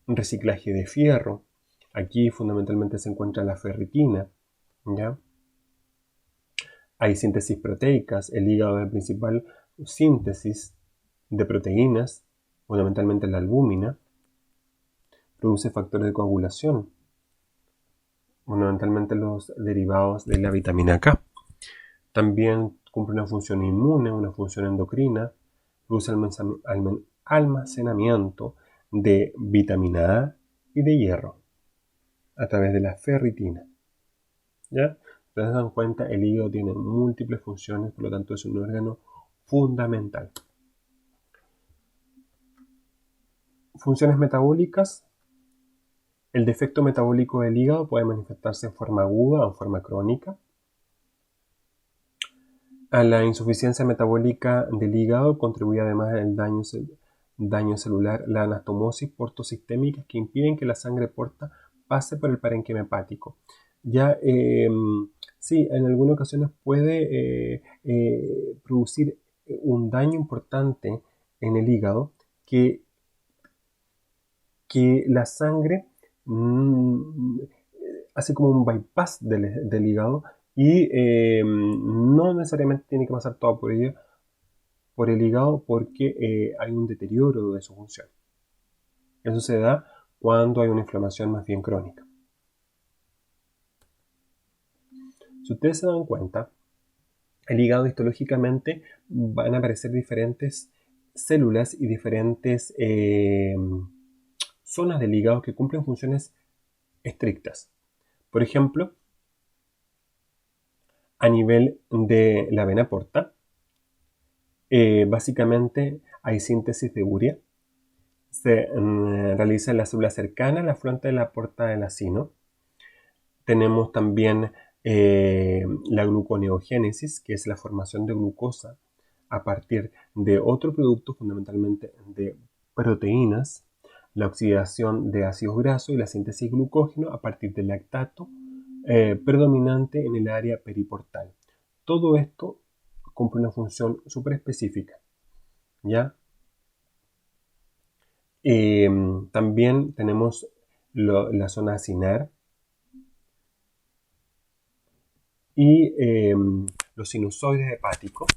reciclaje de fierro, aquí fundamentalmente se encuentra la ferritina, ¿ya? Hay síntesis proteicas, el hígado es la principal síntesis de proteínas, fundamentalmente la albúmina, produce factores de coagulación, fundamentalmente los derivados de la vitamina K. También cumple una función inmune, una función endocrina, produce almacenamiento de vitamina A y de hierro a través de la ferritina. ¿Ya? Si se dan cuenta, el hígado tiene múltiples funciones, por lo tanto es un órgano fundamental. Funciones metabólicas. El defecto metabólico del hígado puede manifestarse en forma aguda o en forma crónica. A la insuficiencia metabólica del hígado contribuye además el daño celular, la anastomosis portosistémica que impiden que la sangre porta pase por el parénquima hepático. Ya, sí, en algunas ocasiones puede producir un daño importante en el hígado que la sangre hace como un bypass del hígado y no necesariamente tiene que pasar todo por el hígado porque hay un deterioro de su función. Eso se da cuando hay una inflamación más bien crónica. Si ustedes se dan cuenta, el hígado histológicamente van a aparecer diferentes células y diferentes zonas del hígado que cumplen funciones estrictas. Por ejemplo, a nivel de la vena porta, básicamente hay síntesis de urea. Se realiza en la célula cercana a la afluente de la porta del acino. Tenemos también la gluconeogénesis, que es la formación de glucosa a partir de otro producto, fundamentalmente de proteínas, la oxidación de ácidos grasos y la síntesis de glucógeno a partir del lactato predominante en el área periportal. Todo esto cumple una función súper específica, ¿ya? También tenemos la zona acinar y los sinusoides hepáticos,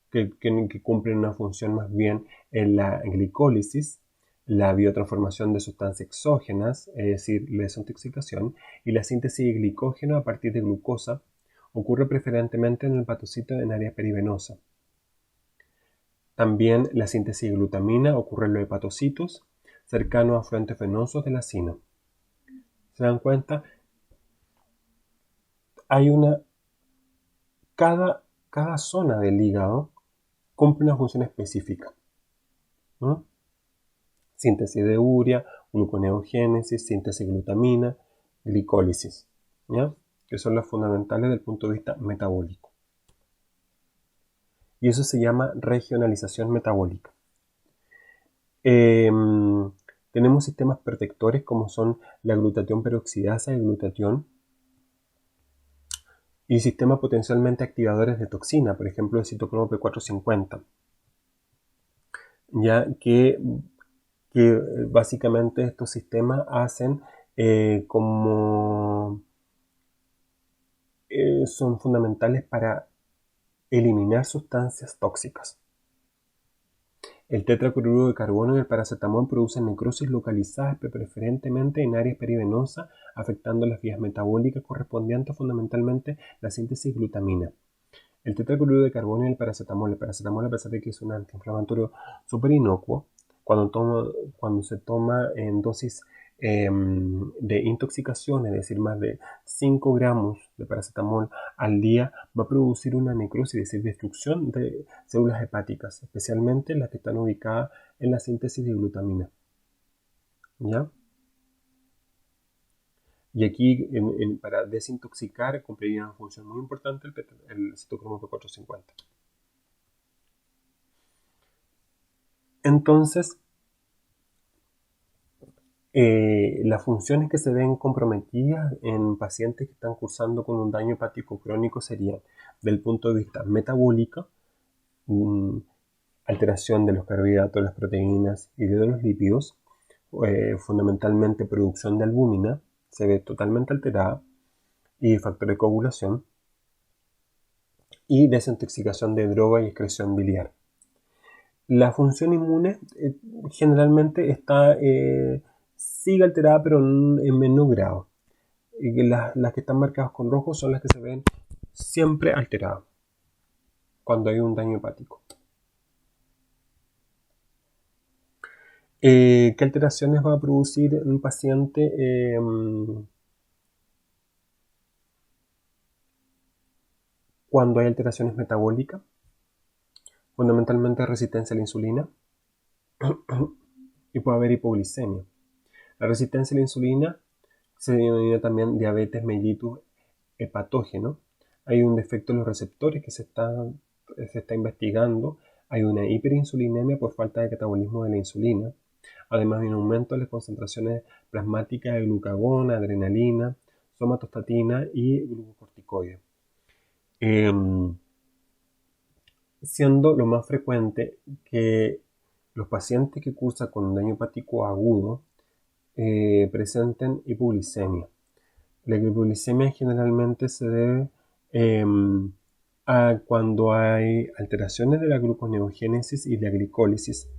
que cumplen una función más bien en la glicólisis, la biotransformación de sustancias exógenas, es decir, la desintoxicación, y la síntesis de glicógeno a partir de glucosa ocurre preferentemente en el hepatocito en área perivenosa. También la síntesis de glutamina ocurre en los hepatocitos cercanos a afluentes venosos de la sina. ¿Se dan cuenta? Hay cada zona del hígado cumple una función específica, ¿no? Síntesis de urea, gluconeogénesis, síntesis de glutamina, glicólisis, ¿ya? Que son las fundamentales desde el punto de vista metabólico. Y eso se llama regionalización metabólica. Tenemos sistemas protectores como son la glutatión peroxidasa y el glutatión, y sistemas potencialmente activadores de toxina, por ejemplo el citocromo P450, ya que básicamente estos sistemas hacen son fundamentales para eliminar sustancias tóxicas. El tetracloruro de carbono y el paracetamol producen necrosis localizadas preferentemente en áreas perivenosas, afectando las vías metabólicas correspondientes, fundamentalmente la síntesis de glutamina. El tetracloruro de carbono y el paracetamol a pesar de que es un antiinflamatorio súper inocuo, cuando se toma en dosis de intoxicación, es decir, más de 5 gramos de paracetamol al día, va a producir una necrosis, es decir, destrucción de células hepáticas, especialmente las que están ubicadas en la síntesis de glutamina. ¿Ya? Y aquí, para desintoxicar, cumpliría una función muy importante el citocromo P450. Entonces, las funciones que se ven comprometidas en pacientes que están cursando con un daño hepático crónico serían, del punto de vista metabólico, alteración de los carbohidratos, las proteínas y de los lípidos, fundamentalmente producción de albúmina, se ve totalmente alterada, y factor de coagulación, y desintoxicación de droga y excreción biliar. La función inmune generalmente sigue alterada, pero en menor grado. Y las que están marcadas con rojo son las que se ven siempre alteradas cuando hay un daño hepático. ¿Qué alteraciones va a producir un paciente? Cuando hay alteraciones metabólicas, fundamentalmente resistencia a la insulina, y puede haber hipoglicemia. La resistencia a la insulina se denomina también diabetes mellitus hepatógeno. Hay un defecto en los receptores que se está investigando. Hay una hiperinsulinemia por falta de catabolismo de la insulina. Además hay un aumento de las concentraciones plasmáticas de glucagón, adrenalina, somatostatina y glucocorticoides. Siendo lo más frecuente que los pacientes que cursan con un daño hepático agudo presenten hipoglicemia. La hipoglicemia generalmente se debe a cuando hay alteraciones de la gluconeogénesis y la glicólisis,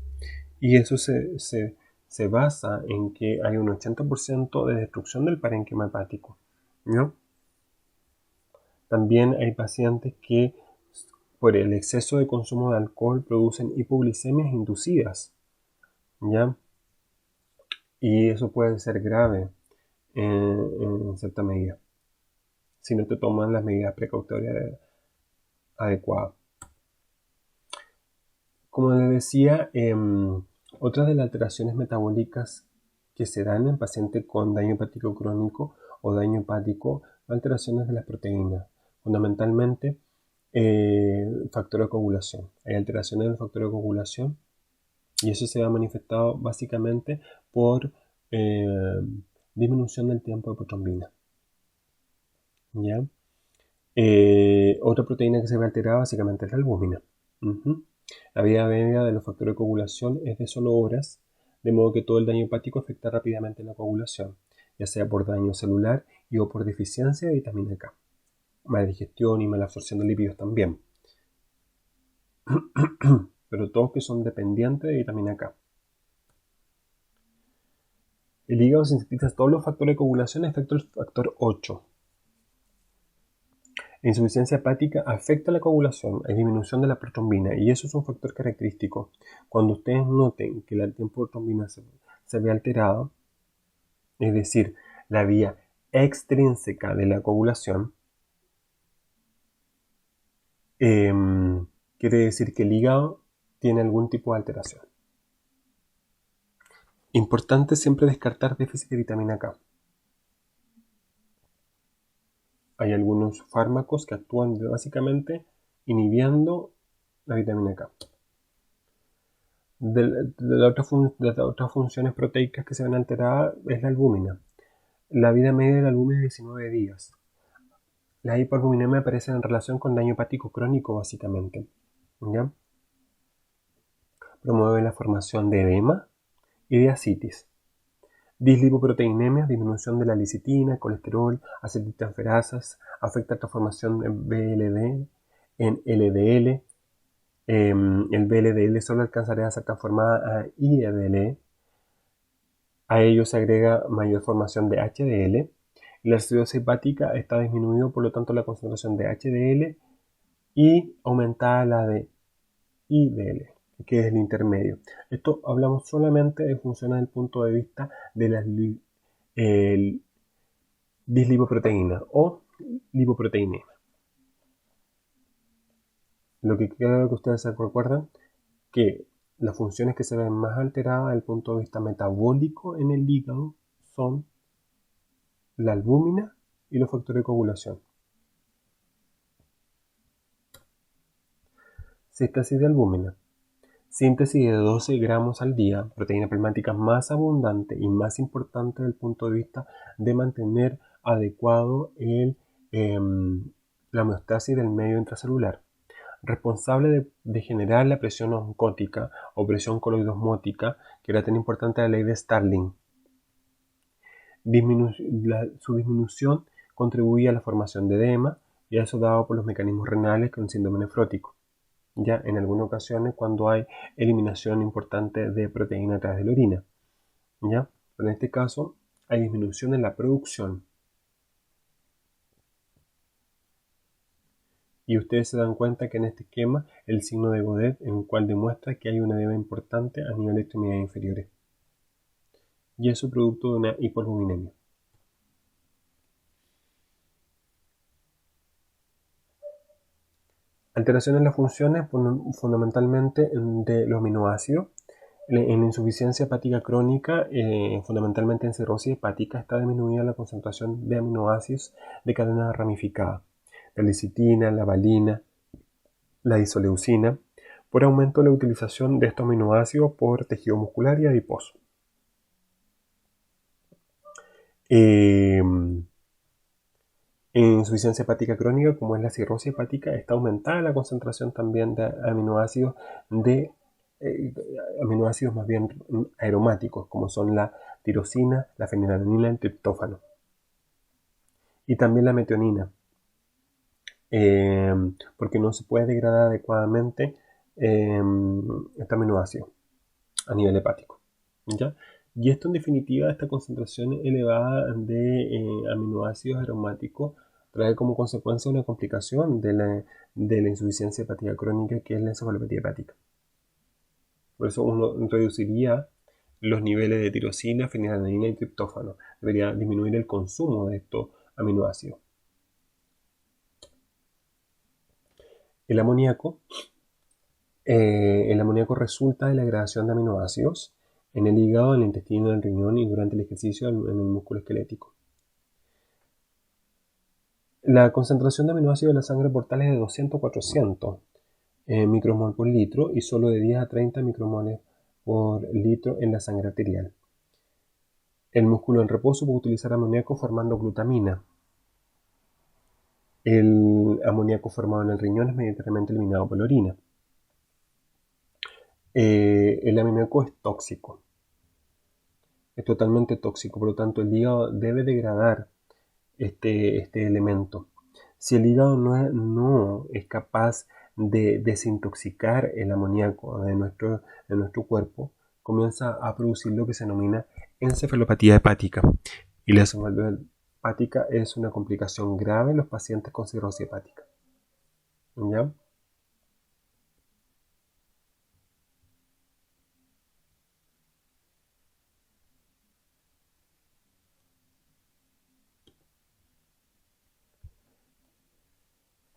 y eso se basa en que hay un 80% de destrucción del parénquima hepático, ¿no? También hay pacientes que por el exceso de consumo de alcohol producen hipoglicemias inducidas, ¿ya? Y eso puede ser grave en cierta medida, si no te toman las medidas precautorias adecuadas. Como les decía, otra de las alteraciones metabólicas que se dan en pacientes con daño hepático crónico o daño hepático son alteraciones de las proteínas, fundamentalmente factor de coagulación. Hay alteraciones del factor de coagulación y eso se ha manifestado básicamente por disminución del tiempo de protrombina. ¿Ya? Otra proteína que se ve alterada básicamente es la albúmina. La vida media de los factores de coagulación es de solo horas, de modo que todo el daño hepático afecta rápidamente la coagulación, ya sea por daño celular y o por deficiencia de vitamina K. Mala digestión y mala absorción de lípidos también. Pero todos que son dependientes de vitamina K. El hígado sintetiza todos los factores de coagulación excepto el factor 8. La insuficiencia hepática afecta la coagulación, hay disminución de la protrombina y eso es un factor característico. Cuando ustedes noten que el tiempo de protrombina se ve alterado, es decir, la vía extrínseca de la coagulación, quiere decir que el hígado tiene algún tipo de alteración. Importante siempre descartar déficit de vitamina K. Hay algunos fármacos que actúan básicamente inhibiendo la vitamina K. De las otras funciones proteicas que se ven alteradas es la albúmina. La vida media de la albúmina es 19 días. La hipoalbuminemia aparece en relación con daño hepático crónico básicamente. ¿Ya? Promueve la formación de edema y de ascitis. Dislipoproteinemia, disminución de la licitina, colesterol, acetiltransferasas, afecta la transformación de BLD en LDL. El VLDL solo alcanzará a ser transformada a ILDL. A ello se agrega mayor formación de HDL. La acidosis hepática está disminuido, por lo tanto, la concentración de HDL y aumentada la de IDL, que es el intermedio. Esto hablamos solamente de funciones desde el punto de vista de la dislipoproteína o lipoproteinemia. Lo que quiero que ustedes se recuerden que las funciones que se ven más alteradas desde el punto de vista metabólico en el hígado son la albúmina y los factores de coagulación. Síntesis de albúmina. Síntesis de 12 gramos al día, proteína plasmática más abundante y más importante desde el punto de vista de mantener adecuado la homeostasis del medio intracelular. Responsable de generar la presión oncótica o presión coloidosmótica, que era tan importante la ley de Starling. Su disminución contribuye a la formación de edema y eso dado por los mecanismos renales con síndrome nefrótico. Ya en algunas ocasiones cuando hay eliminación importante de proteína a través de la orina. ¿Ya? Pero en este caso hay disminución en la producción. Y ustedes se dan cuenta que en este esquema el signo de Godet, en el cual demuestra que hay una edema importante a nivel de extremidades inferiores. Y eso producto de una hipoalbuminemia. Alteraciones en las funciones fundamentalmente de los aminoácidos. En insuficiencia hepática crónica, fundamentalmente en cirrosis hepática, está disminuida la concentración de aminoácidos de cadena ramificada, la lecitina, la valina, la isoleucina, por aumento de la utilización de estos aminoácidos por tejido muscular y adiposo. En insuficiencia hepática crónica, como es la cirrosis hepática, está aumentada la concentración también de aminoácidos más bien aromáticos, como son la tirosina, la fenilalanina y el triptófano. Y también la metionina, porque no se puede degradar adecuadamente este aminoácido a nivel hepático. ¿Ya? Y esto en definitiva, esta concentración elevada de aminoácidos aromáticos trae como consecuencia una complicación de la insuficiencia hepática crónica, que es la encefalopatía hepática. Por eso uno reduciría los niveles de tirosina, fenilalanina y triptófano. Debería disminuir el consumo de estos aminoácidos. El amoníaco resulta de la degradación de aminoácidos en el hígado, en el intestino, en el riñón y durante el ejercicio en el músculo esquelético. La concentración de aminoácidos en la sangre portal es de 200 a 400 micromol por litro y solo de 10 a 30 micromoles por litro en la sangre arterial. El músculo en reposo puede utilizar amoníaco formando glutamina. El amoníaco formado en el riñón es mayoritariamente eliminado por la orina. El amoníaco es tóxico. Es totalmente tóxico, por lo tanto el hígado debe degradar este elemento. Si el hígado no es capaz de desintoxicar el amoníaco de nuestro cuerpo, comienza a producir lo que se denomina encefalopatía hepática. Y la encefalopatía hepática es una complicación grave en los pacientes con cirrosis hepática. ¿Ya?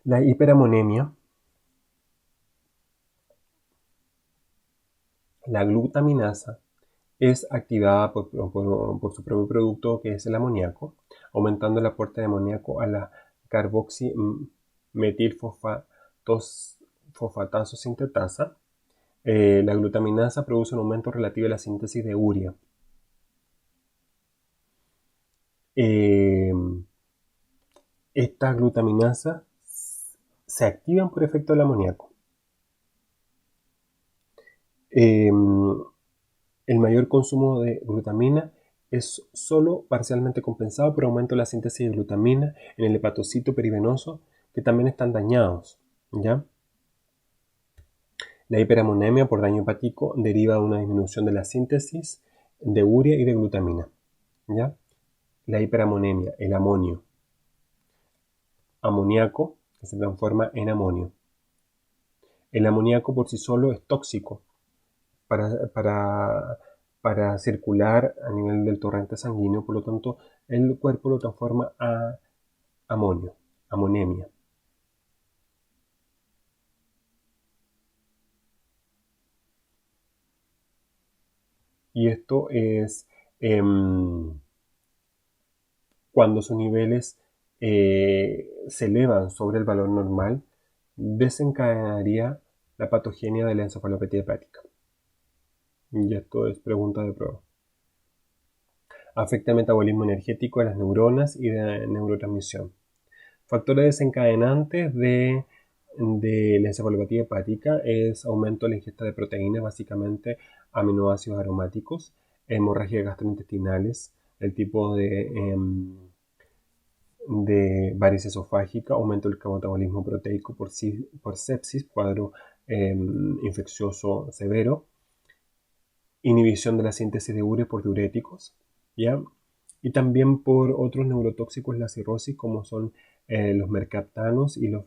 La hiperamonemia, la glutaminasa, es activada por su propio producto, que es el amoníaco, aumentando el aporte de amoníaco a la carboximetilfosfataso sintetasa. La glutaminasa produce un aumento relativo de la síntesis de urea. Estas glutaminasas se activan por efecto del amoníaco. El mayor consumo de glutamina es solo parcialmente compensado por aumento de la síntesis de glutamina en el hepatocito perivenoso, que también están dañados, ¿ya? La hiperamonemia por daño hepático deriva de una disminución de la síntesis de urea y de glutamina, ¿ya? La hiperamonemia, el amonio, amoníaco que se transforma en amonio. El amoníaco por sí solo es tóxico para circular a nivel del torrente sanguíneo, por lo tanto el cuerpo lo transforma a amonio, amonemia. Y esto es cuando sus niveles se elevan sobre el valor normal, desencadenaría la patogenia de la encefalopatía hepática. Y esto es pregunta de prueba. Afecta el metabolismo energético de las neuronas y de neurotransmisión. Factores desencadenantes de la encefalopatía hepática es aumento de la ingesta de proteínas, básicamente aminoácidos aromáticos, hemorragias gastrointestinales, el tipo de varices esofágica, aumento del metabolismo proteico por sepsis, cuadro infeccioso severo, inhibición de la síntesis de urea por diuréticos, ¿ya? Y también por otros neurotóxicos la cirrosis, como son los mercaptanos y los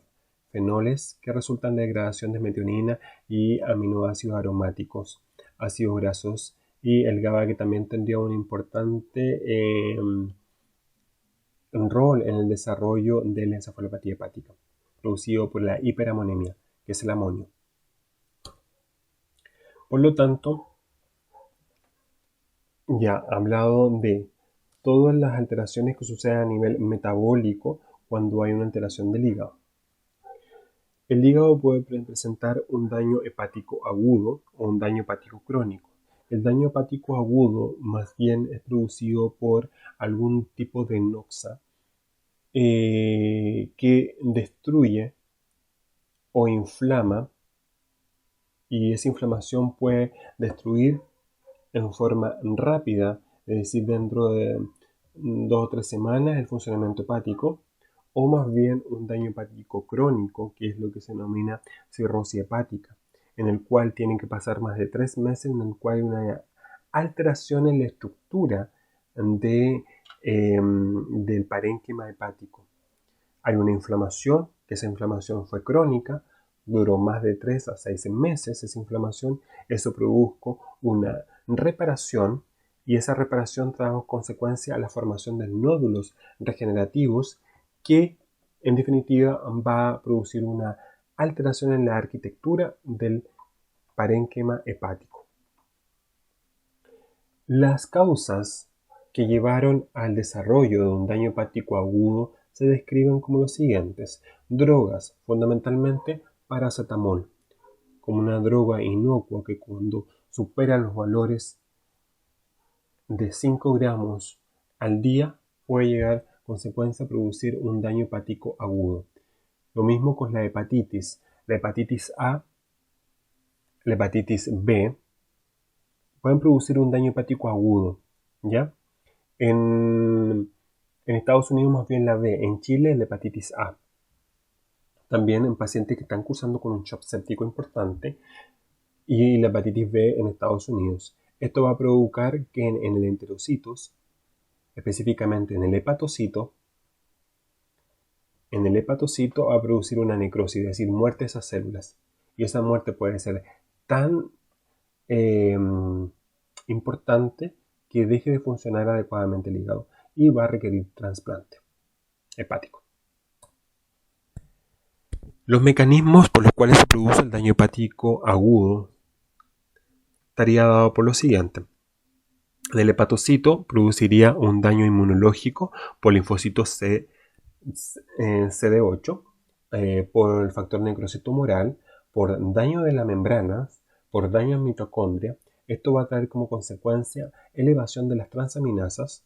fenoles, que resultan de degradación de metionina y aminoácidos aromáticos, ácidos grasos, y el GABA, que también tendría un importante rol en el desarrollo de la encefalopatía hepática, producido por la hiperamonemia, que es el amonio. Por lo tanto, ya hablado de todas las alteraciones que suceden a nivel metabólico cuando hay una alteración del hígado. El hígado puede presentar un daño hepático agudo o un daño hepático crónico. El daño hepático agudo más bien es producido por algún tipo de noxa que destruye o inflama, y esa inflamación puede destruir en forma rápida, es decir, dentro de 2 o 3 semanas, el funcionamiento hepático, o más bien un daño hepático crónico, que es lo que se denomina cirrosis hepática, en el cual tienen que pasar más de 3 meses, en el cual hay una alteración en la estructura del parénquima hepático. Hay una inflamación, que esa inflamación fue crónica, duró más de 3 a 6 meses esa inflamación, eso produjo una reparación y esa reparación trajo consecuencia a la formación de nódulos regenerativos que en definitiva va a producir una alteración en la arquitectura del parénquima hepático. Las causas que llevaron al desarrollo de un daño hepático agudo se describen como los siguientes. Drogas, fundamentalmente paracetamol, como una droga inocua que cuando supera los valores de 5 gramos al día puede llegar a consecuencia a producir un daño hepático agudo. Lo mismo con la hepatitis A, la hepatitis B, pueden producir un daño hepático agudo, ¿ya? En Estados Unidos más bien la B, en Chile la hepatitis A. También en pacientes que están cursando con un shock séptico importante y la hepatitis B en Estados Unidos. Esto va a provocar que en el enterocitos, específicamente en el hepatocito va a producir una necrosis, es decir, muerte de esas células. Y esa muerte puede ser tan importante que deje de funcionar adecuadamente el hígado y va a requerir trasplante hepático. Los mecanismos por los cuales se produce el daño hepático agudo estaría dado por lo siguiente. El hepatocito produciría un daño inmunológico por linfocitos CD8, por el factor necrosis tumoral, por daño de la membrana, por daño en mitocondria. Esto va a traer como consecuencia elevación de las transaminasas,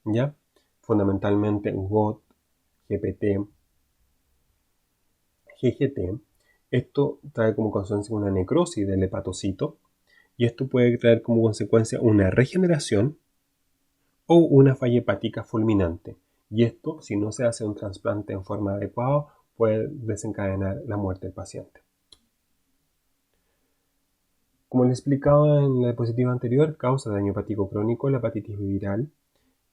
¿ya? Fundamentalmente GOT, GPT, GGT. Esto trae como consecuencia una necrosis del hepatocito y esto puede traer como consecuencia una regeneración o una falla hepática fulminante. Y esto, si no se hace un trasplante en forma adecuada, puede desencadenar la muerte del paciente. Como les explicaba en la diapositiva anterior, causa daño hepático crónico la hepatitis viral,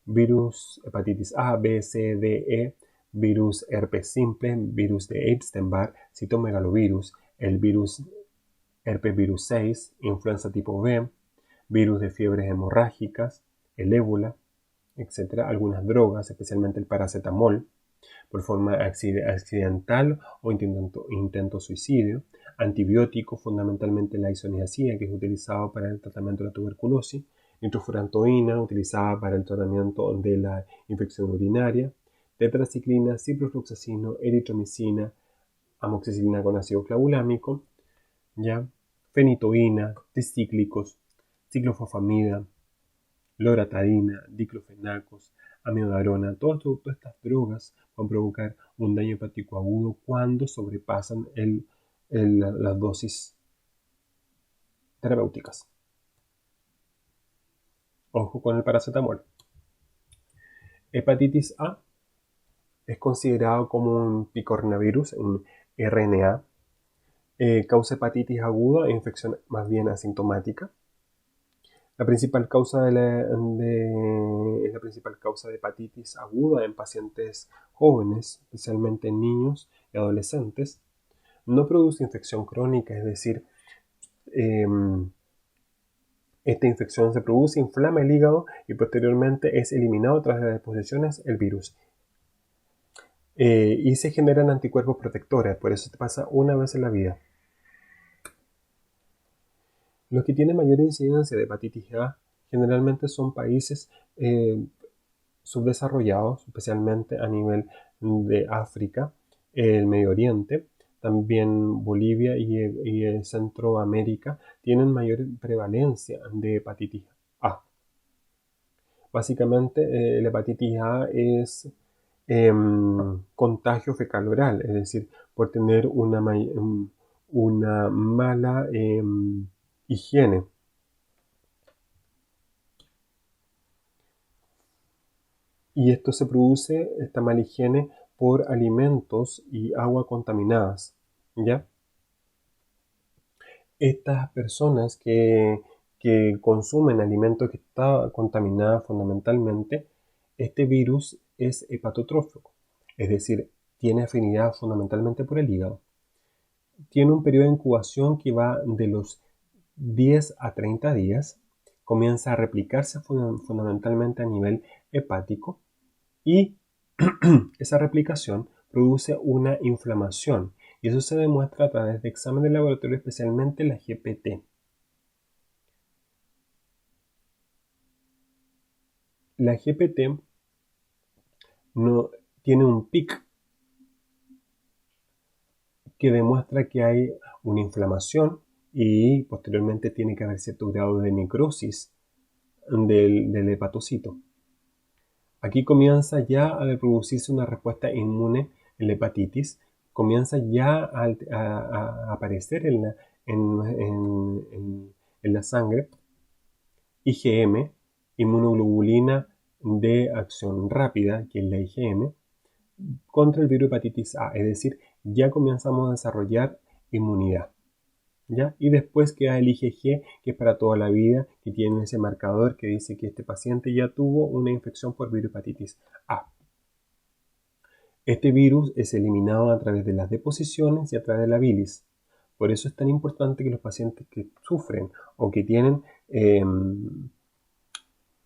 virus hepatitis A, B, C, D, E, virus herpes simple, virus de Epstein-Barr, citomegalovirus, el virus herpes virus 6, influenza tipo B, virus de fiebres hemorrágicas, el ébola, etc. Algunas drogas, especialmente el paracetamol, por forma accidental o intento suicidio, antibióticos, fundamentalmente la isoniazida, que es utilizado para el tratamiento de la tuberculosis, nitrofurantoína, utilizada para el tratamiento de la infección urinaria, tetraciclina, ciprofloxacino, eritromicina, amoxicilina con ácido clavulámico, ¿ya? Fenitoína, tricíclicos, ciclofosfamida, loratadina, diclofenacos, amiodarona, todas estas drogas van a provocar un daño hepático agudo cuando sobrepasan las dosis terapéuticas. Ojo con el paracetamol. Hepatitis A es considerado como un picornavirus, un RNA. Causa hepatitis aguda e infección más bien asintomática. La principal causa es la principal causa de hepatitis aguda en pacientes jóvenes, especialmente en niños y adolescentes. No produce infección crónica, es decir, esta infección se produce, inflama el hígado y posteriormente es eliminado tras las deposiciones el virus. Y se generan anticuerpos protectores, por eso te pasa una vez en la vida. Los que tienen mayor incidencia de hepatitis A generalmente son países subdesarrollados, especialmente a nivel de África, el Medio Oriente, también Bolivia y Centroamérica tienen mayor prevalencia de hepatitis A. Básicamente, la hepatitis A es contagio fecal-oral, es decir, por tener una mala higiene. Y esto se produce, esta mala higiene, por alimentos y agua contaminadas, ¿ya? Estas personas que consumen alimentos que están contaminados fundamentalmente, este virus es hepatotrófico, es decir, tiene afinidad fundamentalmente por el hígado. Tiene un periodo de incubación que va de los 10 a 30 días, comienza a replicarse fundamentalmente a nivel hepático y esa replicación produce una inflamación y eso se demuestra a través de exámenes de laboratorio, especialmente la GPT. La GPT no, tiene un pic que demuestra que hay una inflamación y posteriormente tiene que haber cierto grado de necrosis del hepatocito. Aquí comienza ya a producirse una respuesta inmune en la hepatitis, comienza ya a aparecer en la sangre IgM, inmunoglobulina de acción rápida, que es la IgM, contra el virus hepatitis A, es decir, ya comenzamos a desarrollar inmunidad. ¿Ya? Y después queda el IgG, que es para toda la vida, que tiene ese marcador que dice que este paciente ya tuvo una infección por virus hepatitis A. Este virus es eliminado a través de las deposiciones y a través de la bilis. Por eso es tan importante que los pacientes que sufren o que tienen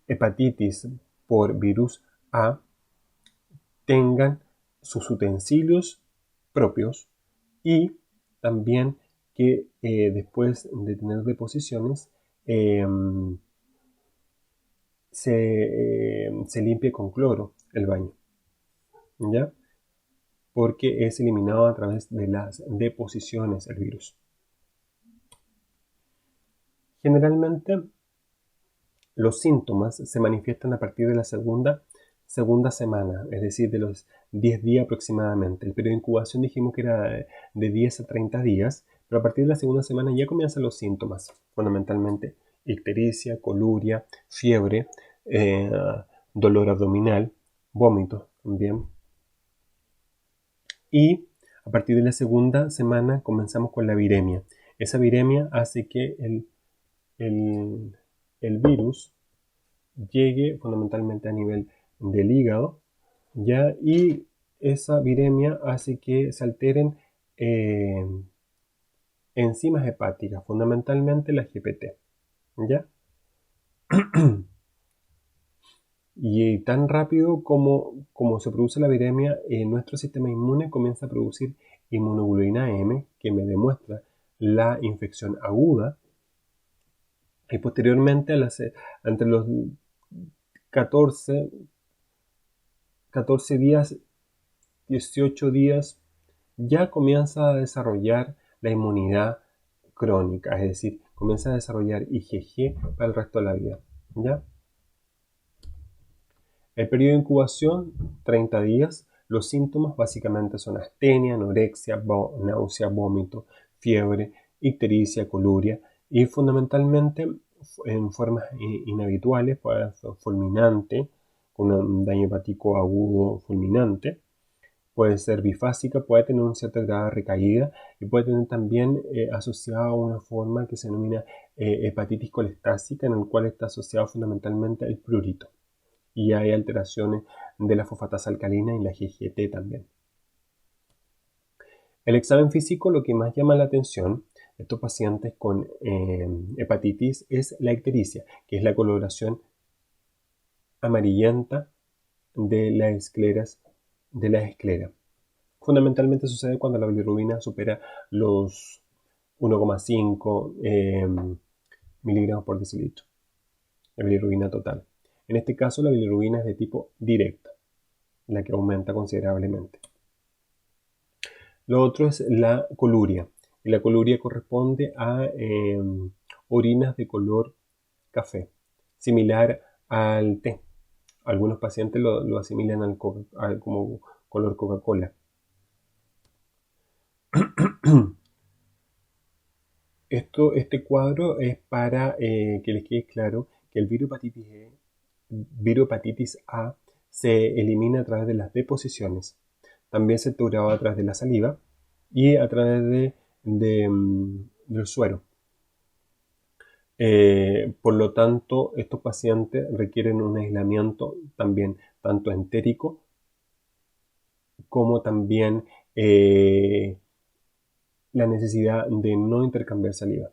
hepatitis por virus A tengan sus utensilios propios y también que después de tener deposiciones se limpie con cloro el baño, ¿ya? Porque es eliminado a través de las deposiciones el virus. Generalmente los síntomas se manifiestan a partir de la segunda semana, es decir, de los 10 días aproximadamente. El periodo de incubación dijimos que era de 10 a 30 días, pero a partir de la segunda semana ya comienzan los síntomas, fundamentalmente ictericia, coluria, fiebre, dolor abdominal, vómito también. Y a partir de la segunda semana comenzamos con la viremia. Esa viremia hace que el virus llegue fundamentalmente a nivel del hígado, ¿ya? Y esa viremia hace que se alteren enzimas hepáticas, fundamentalmente la GPT, ¿ya? Y tan rápido como se produce la viremia, nuestro sistema inmune comienza a producir inmunoglobulina M, que me demuestra la infección aguda, y posteriormente entre los 14 días, 18 días, ya comienza a desarrollar la inmunidad crónica, es decir, comienza a desarrollar IgG para el resto de la vida, ¿ya? El periodo de incubación, 30 días. Los síntomas básicamente son astenia, anorexia, náusea, vómito, fiebre, ictericia, coluria y fundamentalmente en formas inhabituales, puede ser fulminante, con un daño hepático agudo fulminante, puede ser bifásica, puede tener un cierto grado de recaída y puede tener también asociado a una forma que se denomina hepatitis colestásica, en el cual está asociado fundamentalmente el prurito. Y hay alteraciones de la fosfatasa alcalina y la GGT también. El examen físico, lo que más llama la atención de estos pacientes con hepatitis es la ictericia, que es la coloración amarillenta de las escleras. Fundamentalmente sucede cuando la bilirrubina supera los 1,5 miligramos por decilitro, la bilirrubina total. En este caso, la bilirrubina es de tipo directa, la que aumenta considerablemente. Lo otro es la coluria. Y la coluria corresponde a orinas de color café, similar al té. Algunos pacientes lo asimilan como color Coca-Cola. Este cuadro es para que les quede claro que el virus hepatitis A se elimina a través de las deposiciones. También se obturaba a través de la saliva y a través del suero. Por lo tanto, estos pacientes requieren un aislamiento también tanto entérico como también la necesidad de no intercambiar saliva.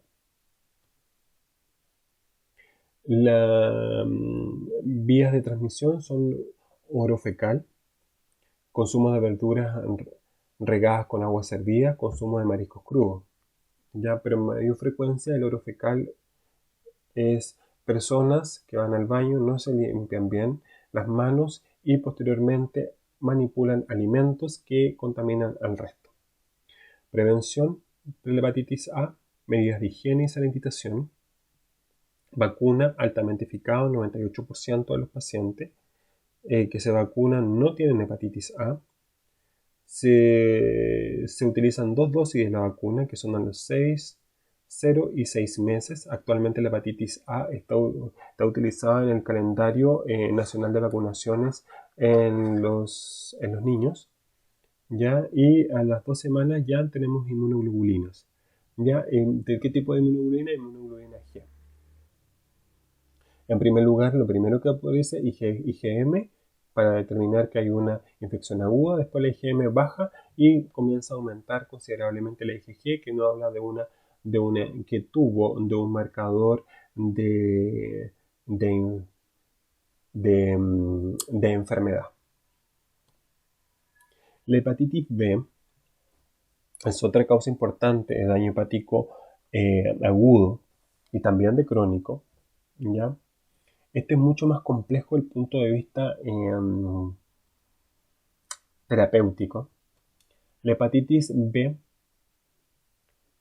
Las vías de transmisión son orofecal, consumo de verduras regadas con agua servida, consumo de mariscos crudos. Ya, pero en mayor frecuencia el orofecal es personas que van al baño, no se limpian bien las manos y posteriormente manipulan alimentos que contaminan al resto. Prevención de la hepatitis A, medidas de higiene y sanitización, vacuna altamente eficaz, 98% de los pacientes que se vacunan no tienen hepatitis A. Se utilizan 2 dosis de la vacuna, que son a los 6, 0 y 6 meses. Actualmente la hepatitis A está utilizada en el calendario nacional de vacunaciones en los niños, ¿ya? Y a las 2 semanas ya tenemos inmunoglobulinas. ¿Ya? ¿De qué tipo de inmunoglobulina? Inmunoglobulina G. En primer lugar, lo primero que aparece IgM para determinar que hay una infección aguda, después la IgM baja y comienza a aumentar considerablemente la IgG, que no habla que tuvo de un marcador de enfermedad. La hepatitis B es otra causa importante de daño hepático agudo y también de crónico, ¿ya? Este es mucho más complejo desde el punto de vista terapéutico. La hepatitis B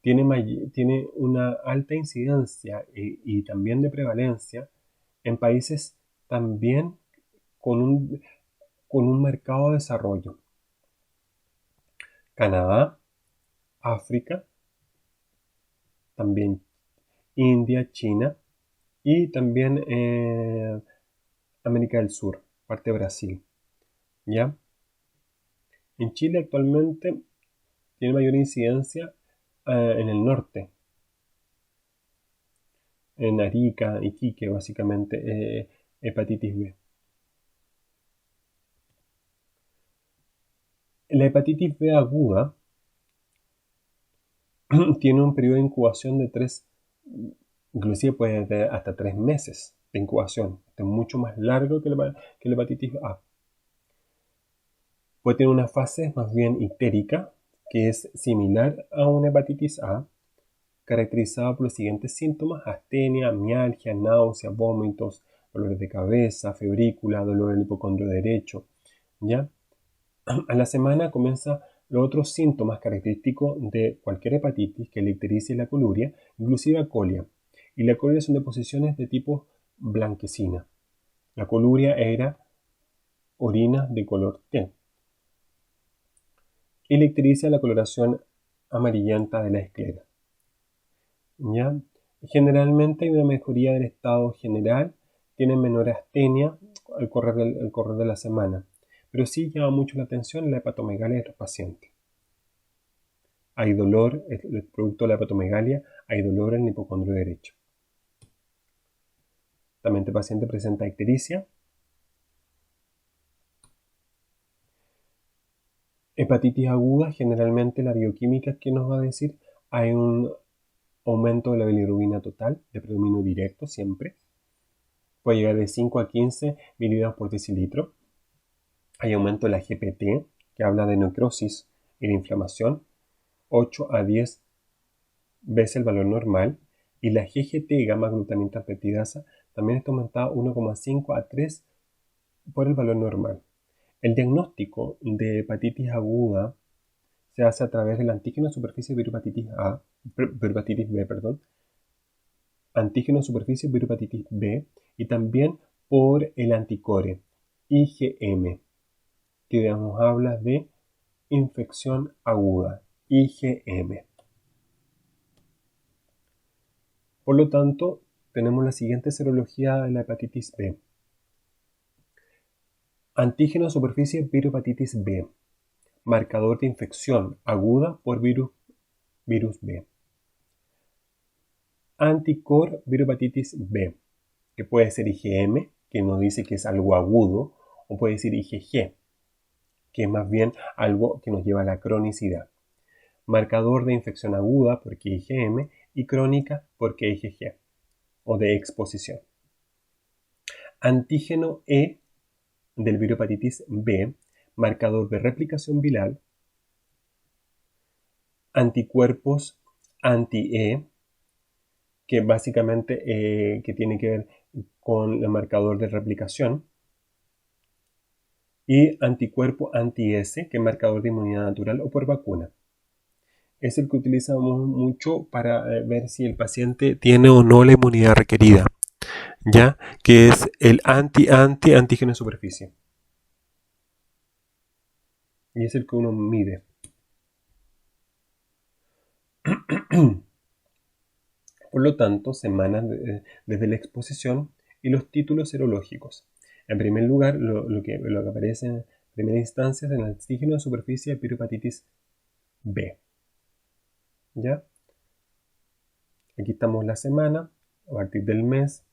tiene una alta incidencia y también de prevalencia en países también con un marcado desarrollo. Canadá, África, también India, China y también América del Sur, parte de Brasil. ¿Ya? En Chile actualmente tiene mayor incidencia en el norte, en Arica, Iquique, básicamente, hepatitis B. La hepatitis B aguda tiene un periodo de incubación de 3, inclusive puede tener hasta 3 meses de incubación. Este es mucho más largo que la hepatitis A. Puede tener una fase más bien ictérica, que es similar a una hepatitis A, caracterizada por los siguientes síntomas: astenia, mialgia, náusea, vómitos, dolores de cabeza, febrícula, dolor del hipocondrio derecho. ¿Ya? A la semana comienza los otros síntomas característicos de cualquier hepatitis, que es la ictericia y la coluria, inclusive acolia. Y la acolia son deposiciones de tipo blanquecina. La coluria era orina de color té. Y la ictericia, la coloración amarillenta de la esclera. ¿Ya? Generalmente hay una mejoría del estado general, tienen menor astenia al correr de la semana, pero sí llama mucho la atención la hepatomegalia de los pacientes. Hay dolor, el producto de la hepatomegalia, hay dolor en el hipocondrio derecho. También este paciente presenta ictericia. Hepatitis aguda, generalmente la bioquímica, ¿qué nos va a decir? Hay un aumento de la bilirrubina total, de predominio directo siempre. Puede llegar de 5 a 15 miligramos por decilitro. Hay aumento de la GPT, que habla de necrosis y de inflamación, 8 a 10 veces el valor normal. Y la GGT, gamma glutamina peptidasa, también está aumentada 1,5 a 3 por el valor normal. El diagnóstico de hepatitis aguda se hace a través del antígeno de superficie de hepatitis B, antígeno de superficie de hepatitis B, y también por el anticore IgM, que nos habla de infección aguda, IgM. Por lo tanto, tenemos la siguiente serología de la hepatitis B. Antígeno de superficie virohepatitis B, marcador de infección aguda por virus B. Anticor virohepatitis B, que puede ser IgM, que nos dice que es algo agudo, o puede ser IgG, que es más bien algo que nos lleva a la cronicidad. Marcador de infección aguda, porque IgM, y crónica, porque IgG, o de exposición. Antígeno E del virus hepatitis B, marcador de replicación viral. Anticuerpos anti-E, que básicamente que tiene que ver con el marcador de replicación. Y anticuerpo anti-S, que es marcador de inmunidad natural o por vacuna. Es el que utilizamos mucho para ver si el paciente tiene o no la inmunidad requerida, ¿ya? Que es el antígeno de superficie. Y es el que uno mide. Por lo tanto, semanas desde la exposición y los títulos serológicos. En primer lugar, lo que aparece en primera instancia es el antígeno de superficie de pirohepatitis B. ¿Ya? Aquí estamos la semana, a partir del mes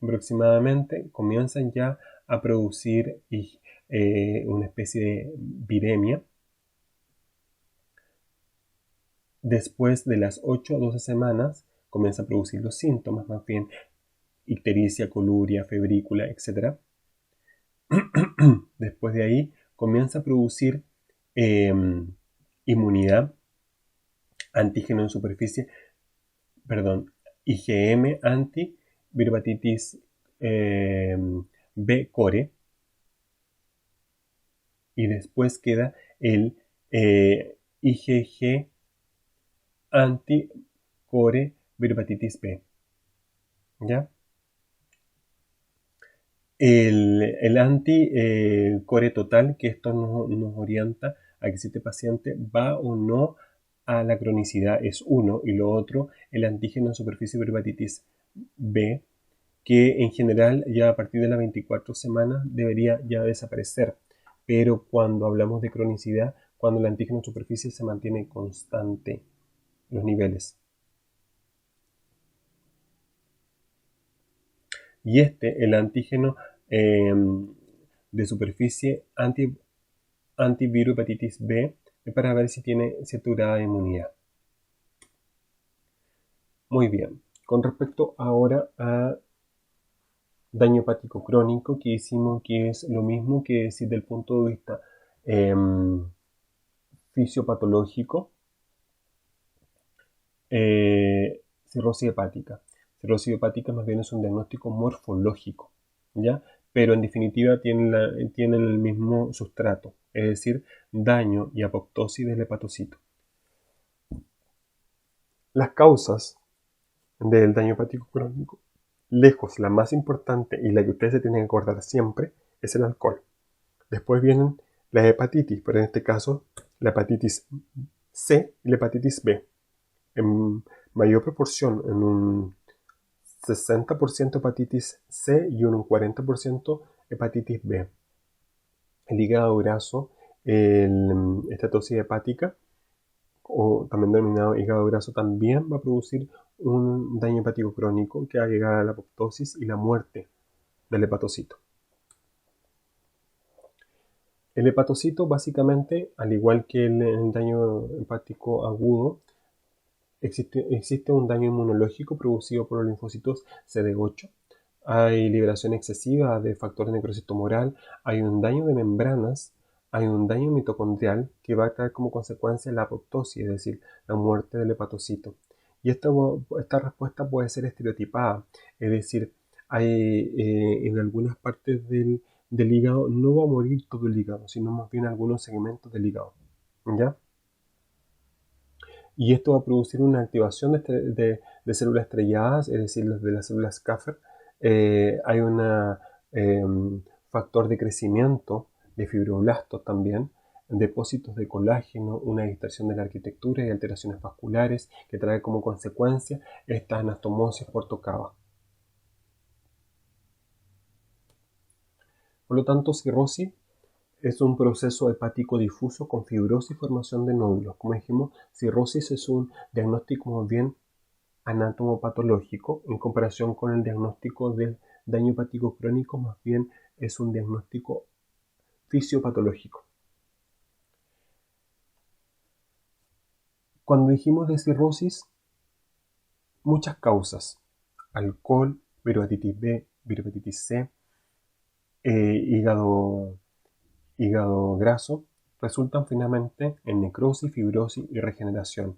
aproximadamente, comienzan ya a producir una especie de viremia. Después de las 8 a 12 semanas comienza a producir los síntomas, más bien ictericia, coluria, febrícula, etc. Después de ahí comienza a producir inmunidad, antígeno en superficie, IgM anti virhepatitis B core, y después queda el IgG anti core virhepatitis B. ¿Ya? El anti-core total, que esto nos orienta a que si este paciente va o no a la cronicidad, es uno, y lo otro, el antígeno en superficie de hepatitis B, que en general ya a partir de las 24 semanas debería ya desaparecer. Pero cuando hablamos de cronicidad, cuando el antígeno en superficie se mantiene constante, los niveles. Y el antígeno de superficie antivirus hepatitis B, es para ver si tiene cierta grado de inmunidad. Muy bien, con respecto ahora a daño hepático crónico, que hicimos que es lo mismo que decir del punto de vista fisiopatológico, cirrosis hepática. Cirrosis hepática más bien es un diagnóstico morfológico, ¿ya? Pero en definitiva tienen el mismo sustrato, es decir, daño y apoptosis del hepatocito. Las causas del daño hepático crónico, lejos la más importante y la que ustedes se tienen que acordar siempre, es el alcohol. Después vienen las hepatitis, pero en este caso la hepatitis C y la hepatitis B. En mayor proporción, en un 60% hepatitis C y un 40% hepatitis B. El hígado graso, estatosis hepática, o también denominado hígado graso, también va a producir un daño hepático crónico que va a llegar a la apoptosis y la muerte del hepatocito. El hepatocito básicamente, al igual que el daño hepático agudo, existe un daño inmunológico producido por los linfocitos CD8. Hay liberación excesiva de factores de necrosis tumoral, hay un daño de membranas, hay un daño mitocondrial que va a traer como consecuencia la apoptosis, es decir, la muerte del hepatocito. Y esta respuesta puede ser estereotipada, es decir, en algunas partes del hígado no va a morir todo el hígado, sino más bien algunos segmentos del hígado, ¿ya? Y esto va a producir una activación de células estrelladas, es decir, de las células Kaffer. Hay un factor de crecimiento de fibroblastos también, depósitos de colágeno, una distorsión de la arquitectura y alteraciones vasculares que trae como consecuencia esta anastomosis por tocaba. Por lo tanto, cirrosis es un proceso hepático difuso con fibrosis y formación de nódulos. Como dijimos, cirrosis es un diagnóstico más bien anatomopatológico en comparación con el diagnóstico del daño hepático crónico, más bien es un diagnóstico fisiopatológico. Cuando dijimos de cirrosis, muchas causas: alcohol, virohepatitis B, virohepatitis C, hígado graso, resultan finalmente en necrosis, fibrosis y regeneración.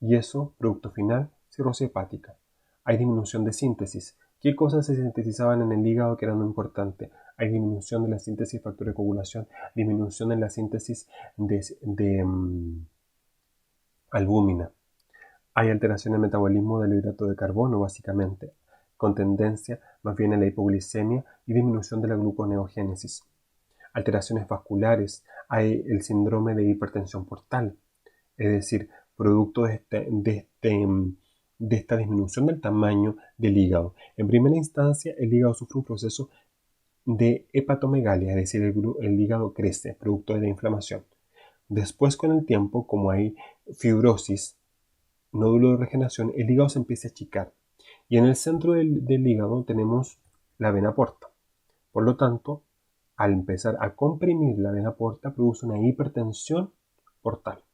Y eso, producto final, cirrosis hepática. Hay disminución de síntesis. ¿Qué cosas se sintetizaban en el hígado que eran muy importantes? Hay disminución de la síntesis de factores de coagulación, disminución en la síntesis de albúmina. Hay alteración en el metabolismo del hidrato de carbono, básicamente, con tendencia más bien a la hipoglicemia y disminución de la gluconeogénesis. Alteraciones vasculares. Hay el síndrome de hipertensión portal, es decir, producto de esta disminución del tamaño del hígado. En primera instancia, el hígado sufre un proceso de hepatomegalia, es decir, el hígado crece, producto de la inflamación. Después, con el tiempo, como hay fibrosis, nódulo de regeneración, el hígado se empieza a achicar. Y en el centro del hígado tenemos la vena porta. Por lo tanto, al empezar a comprimir la vena porta, produce una hipertensión portal.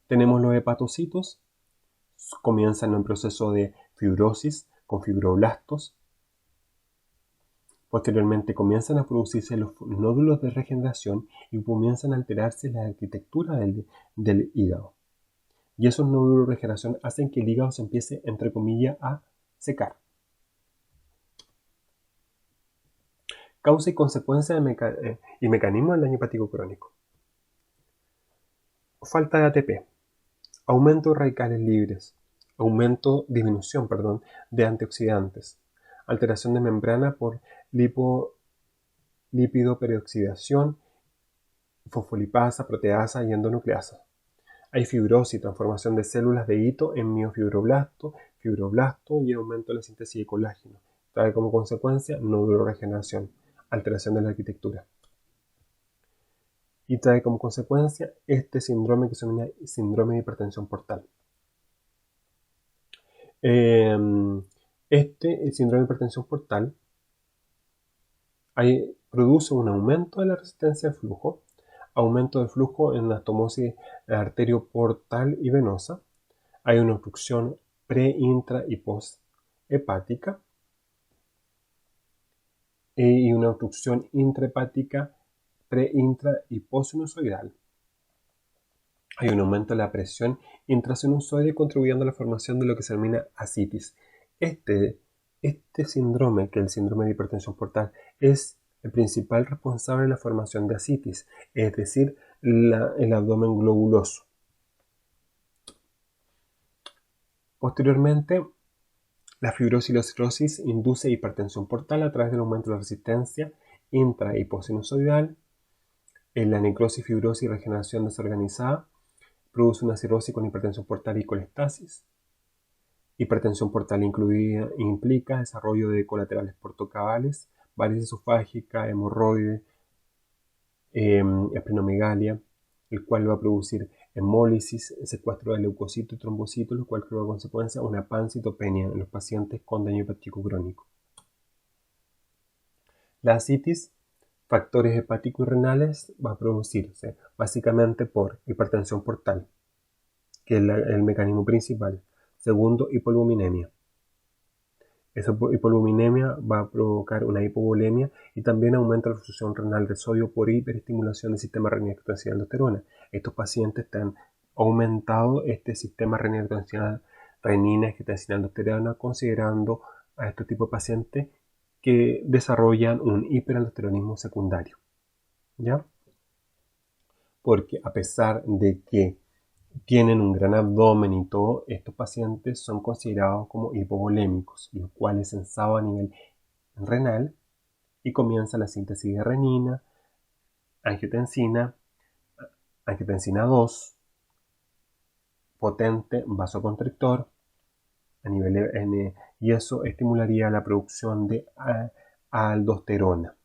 Tenemos los hepatocitos, comienzan en un proceso de fibrosis con fibroblastos. Posteriormente comienzan a producirse los nódulos de regeneración y comienzan a alterarse la arquitectura del hígado. Y esos nódulos de regeneración hacen que el hígado se empiece, entre comillas, a secar. Causa y consecuencia y mecanismo del daño hepático crónico. Falta de ATP. Aumento de radicales libres. Disminución de antioxidantes. Alteración de membrana por lipidoperoxidación, fosfolipasa, proteasa y endonucleasa. Hay fibrosis, transformación de células de hito en miofibroblasto, fibroblasto y aumento de la síntesis de colágeno. Trae como consecuencia nódulo de regeneración, alteración de la arquitectura. Y trae como consecuencia este síndrome que se denomina síndrome de hipertensión portal. El síndrome de hipertensión portal produce un aumento de la resistencia al flujo, aumento del flujo en la anastomosis arterioportal y venosa. Hay una obstrucción pre, intra y post hepática y una obstrucción intrahepática pre, intra y postsinusoidal. Hay un aumento de la presión intrasinusoide contribuyendo a la formación de lo que se denomina ascitis. Este síndrome, que es el síndrome de hipertensión portal, es el principal responsable de la formación de ascitis, es decir, el abdomen globuloso. Posteriormente, la fibrosis y la cirrosis induce hipertensión portal a través del aumento de la resistencia intra y postsinusoidal. En la necrosis, fibrosis y regeneración desorganizada produce una cirrosis con hipertensión portal y colestasis. Hipertensión portal implica desarrollo de colaterales portocavales, varices esofágica, hemorroide, esplenomegalia, el cual va a producir hemólisis, secuestro de leucocitos y trombocitos, lo cual crea como consecuencia una pancitopenia en los pacientes con daño hepático crónico. La ascitis, factores hepáticos y renales, va a producirse básicamente por hipertensión portal, que es el mecanismo principal. Segundo, hipoluminemia. Esa hipoluminemia va a provocar una hipovolemia y también aumenta la absorción renal de sodio por hiperestimulación del sistema renina-angiotensina-aldosterona. Estos pacientes están aumentado este sistema renina-angiotensina-aldosterona, considerando a este tipo de pacientes que desarrollan un hiperaldosteronismo secundario. ¿Ya? Porque a pesar de que tienen un gran abdomen y todo, estos pacientes son considerados como hipovolémicos, los cuales se ensaban a nivel renal y comienza la síntesis de renina, angiotensina 2, potente vasoconstrictor a nivel y eso estimularía la producción de aldosterona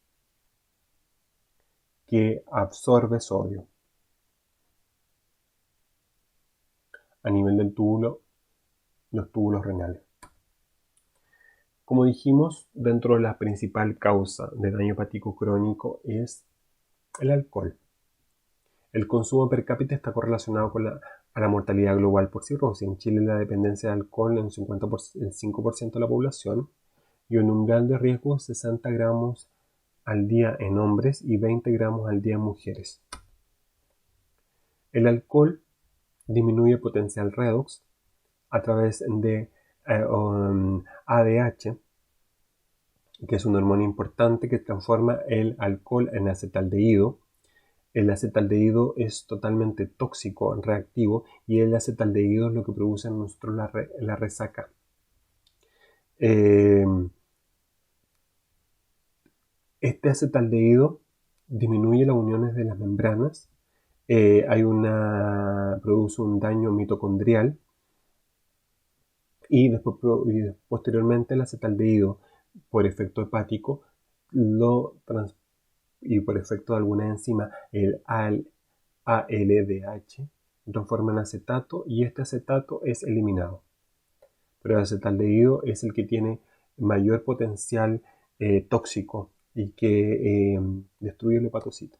que absorbe sodio a nivel del túbulo, los túbulos renales. Como dijimos, dentro de la principal causa de daño hepático crónico es el alcohol. El consumo per cápita está correlacionado con la mortalidad global por cirrosis. En Chile la dependencia de alcohol en el 5% de la población y un umbral de riesgo 60 gramos al día en hombres y 20 gramos al día en mujeres. El alcohol disminuye el potencial redox a través de ADH, que es una hormona importante que transforma el alcohol en acetaldehído. El acetaldehído es totalmente tóxico, reactivo, y el acetaldehído es lo que produce en nosotros la resaca. Este acetaldehído disminuye las uniones de las membranas, produce un daño mitocondrial y posteriormente el acetaldehído, por efecto hepático, y por efecto de alguna enzima, el ALDH, transforma en acetato y este acetato es eliminado. Pero el acetaldehído es el que tiene mayor potencial tóxico y que destruye el hepatocito.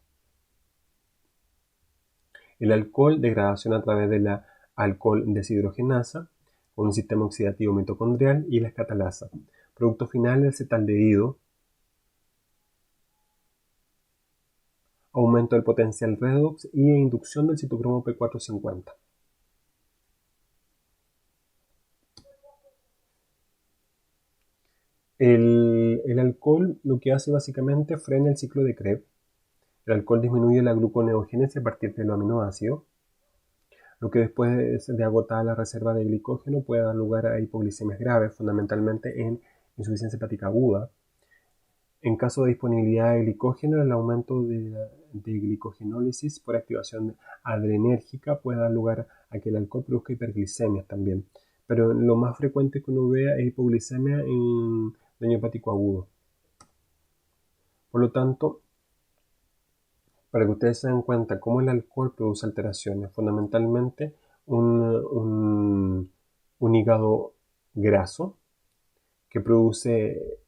El alcohol, degradación a través de la alcohol deshidrogenasa, con un sistema oxidativo mitocondrial y la catalasa. Producto final, el acetaldehído, aumento del potencial redox y inducción del citocromo P450. El alcohol lo que hace básicamente frena el ciclo de Krebs. El alcohol disminuye la gluconeogénesis a partir de los aminoácidos, lo que después de agotar la reserva de glicógeno puede dar lugar a hipoglicemias graves, fundamentalmente en insuficiencia hepática aguda. En caso de disponibilidad de glicógeno, el aumento de glicogenólisis por activación adrenérgica puede dar lugar a que el alcohol produzca hiperglicemias también. Pero lo más frecuente que uno vea es hipoglicemia en daño hepático agudo. Por lo tanto, para que ustedes se den cuenta cómo el alcohol produce alteraciones, fundamentalmente un hígado graso que produce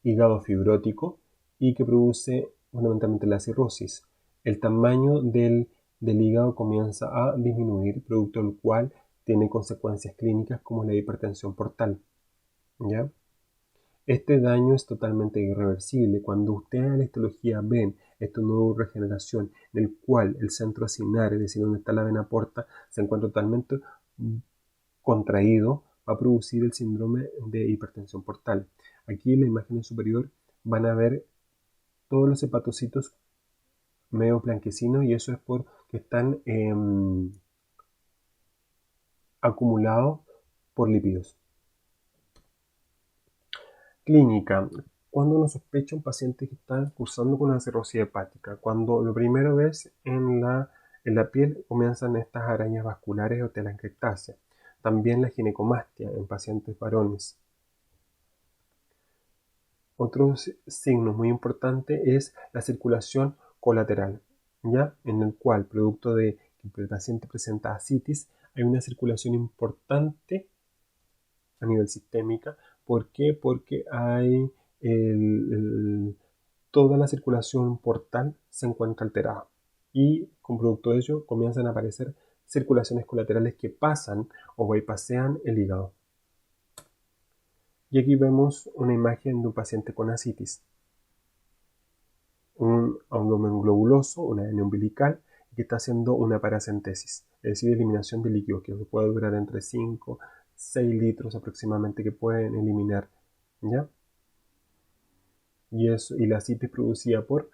hígado fibrótico y que produce fundamentalmente la cirrosis. El tamaño del hígado comienza a disminuir, producto del cual tiene consecuencias clínicas como la hipertensión portal. ¿Ya? Este daño es totalmente irreversible. Cuando ustedes en la histología ven esta neuroregeneración en el cual el centro acinar, es decir, donde está la vena porta, se encuentra totalmente contraído, va a producir el síndrome de hipertensión portal. Aquí en la imagen superior van a ver todos los hepatocitos medio blanquecinos y eso es porque están acumulados por lípidos. Clínica. Cuando uno sospecha un paciente que está cursando con una cirrosis hepática, cuando lo primero ves en la piel comienzan estas arañas vasculares o telangiectasia. También la ginecomastia en pacientes varones. Otro signo muy importante es la circulación colateral, ¿ya? En el cual, producto de que el paciente presenta ascitis, hay una circulación importante a nivel sistémica. ¿Por qué? Porque hay toda la circulación portal se encuentra alterada y con producto de ello comienzan a aparecer circulaciones colaterales que pasan o bypassean el hígado. Y aquí vemos una imagen de un paciente con ascitis, un abdomen globuloso, una hernia umbilical que está haciendo una paracentesis, es decir, eliminación de líquidos que puede durar entre 5 6 litros aproximadamente que pueden eliminar, ¿ya? Y la ascitis producida por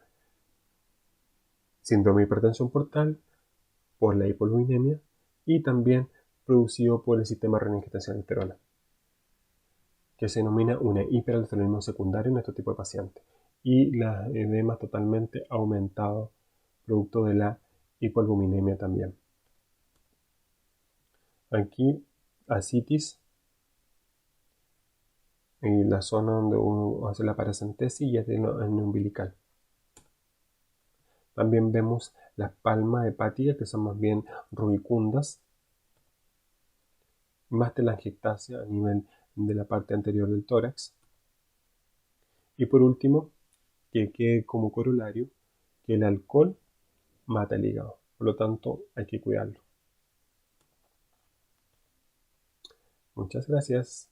síndrome de hipertensión portal, por la hipoluminemia y también producido por el sistema renina-angiotensina-aldosterona, que se denomina una hiperaldosteronismo secundario en este tipo de pacientes. Y las edemas totalmente aumentado, producto de la hipoalbuminemia también. Aquí, ascitis, en la zona donde uno hace la paracentesis y es en el umbilical. También vemos las palmas hepáticas que son más bien rubicundas, más telangiectasia a nivel de la parte anterior del tórax. Y por último, que quede como corolario que el alcohol mata el hígado. Por lo tanto, hay que cuidarlo. Muchas gracias.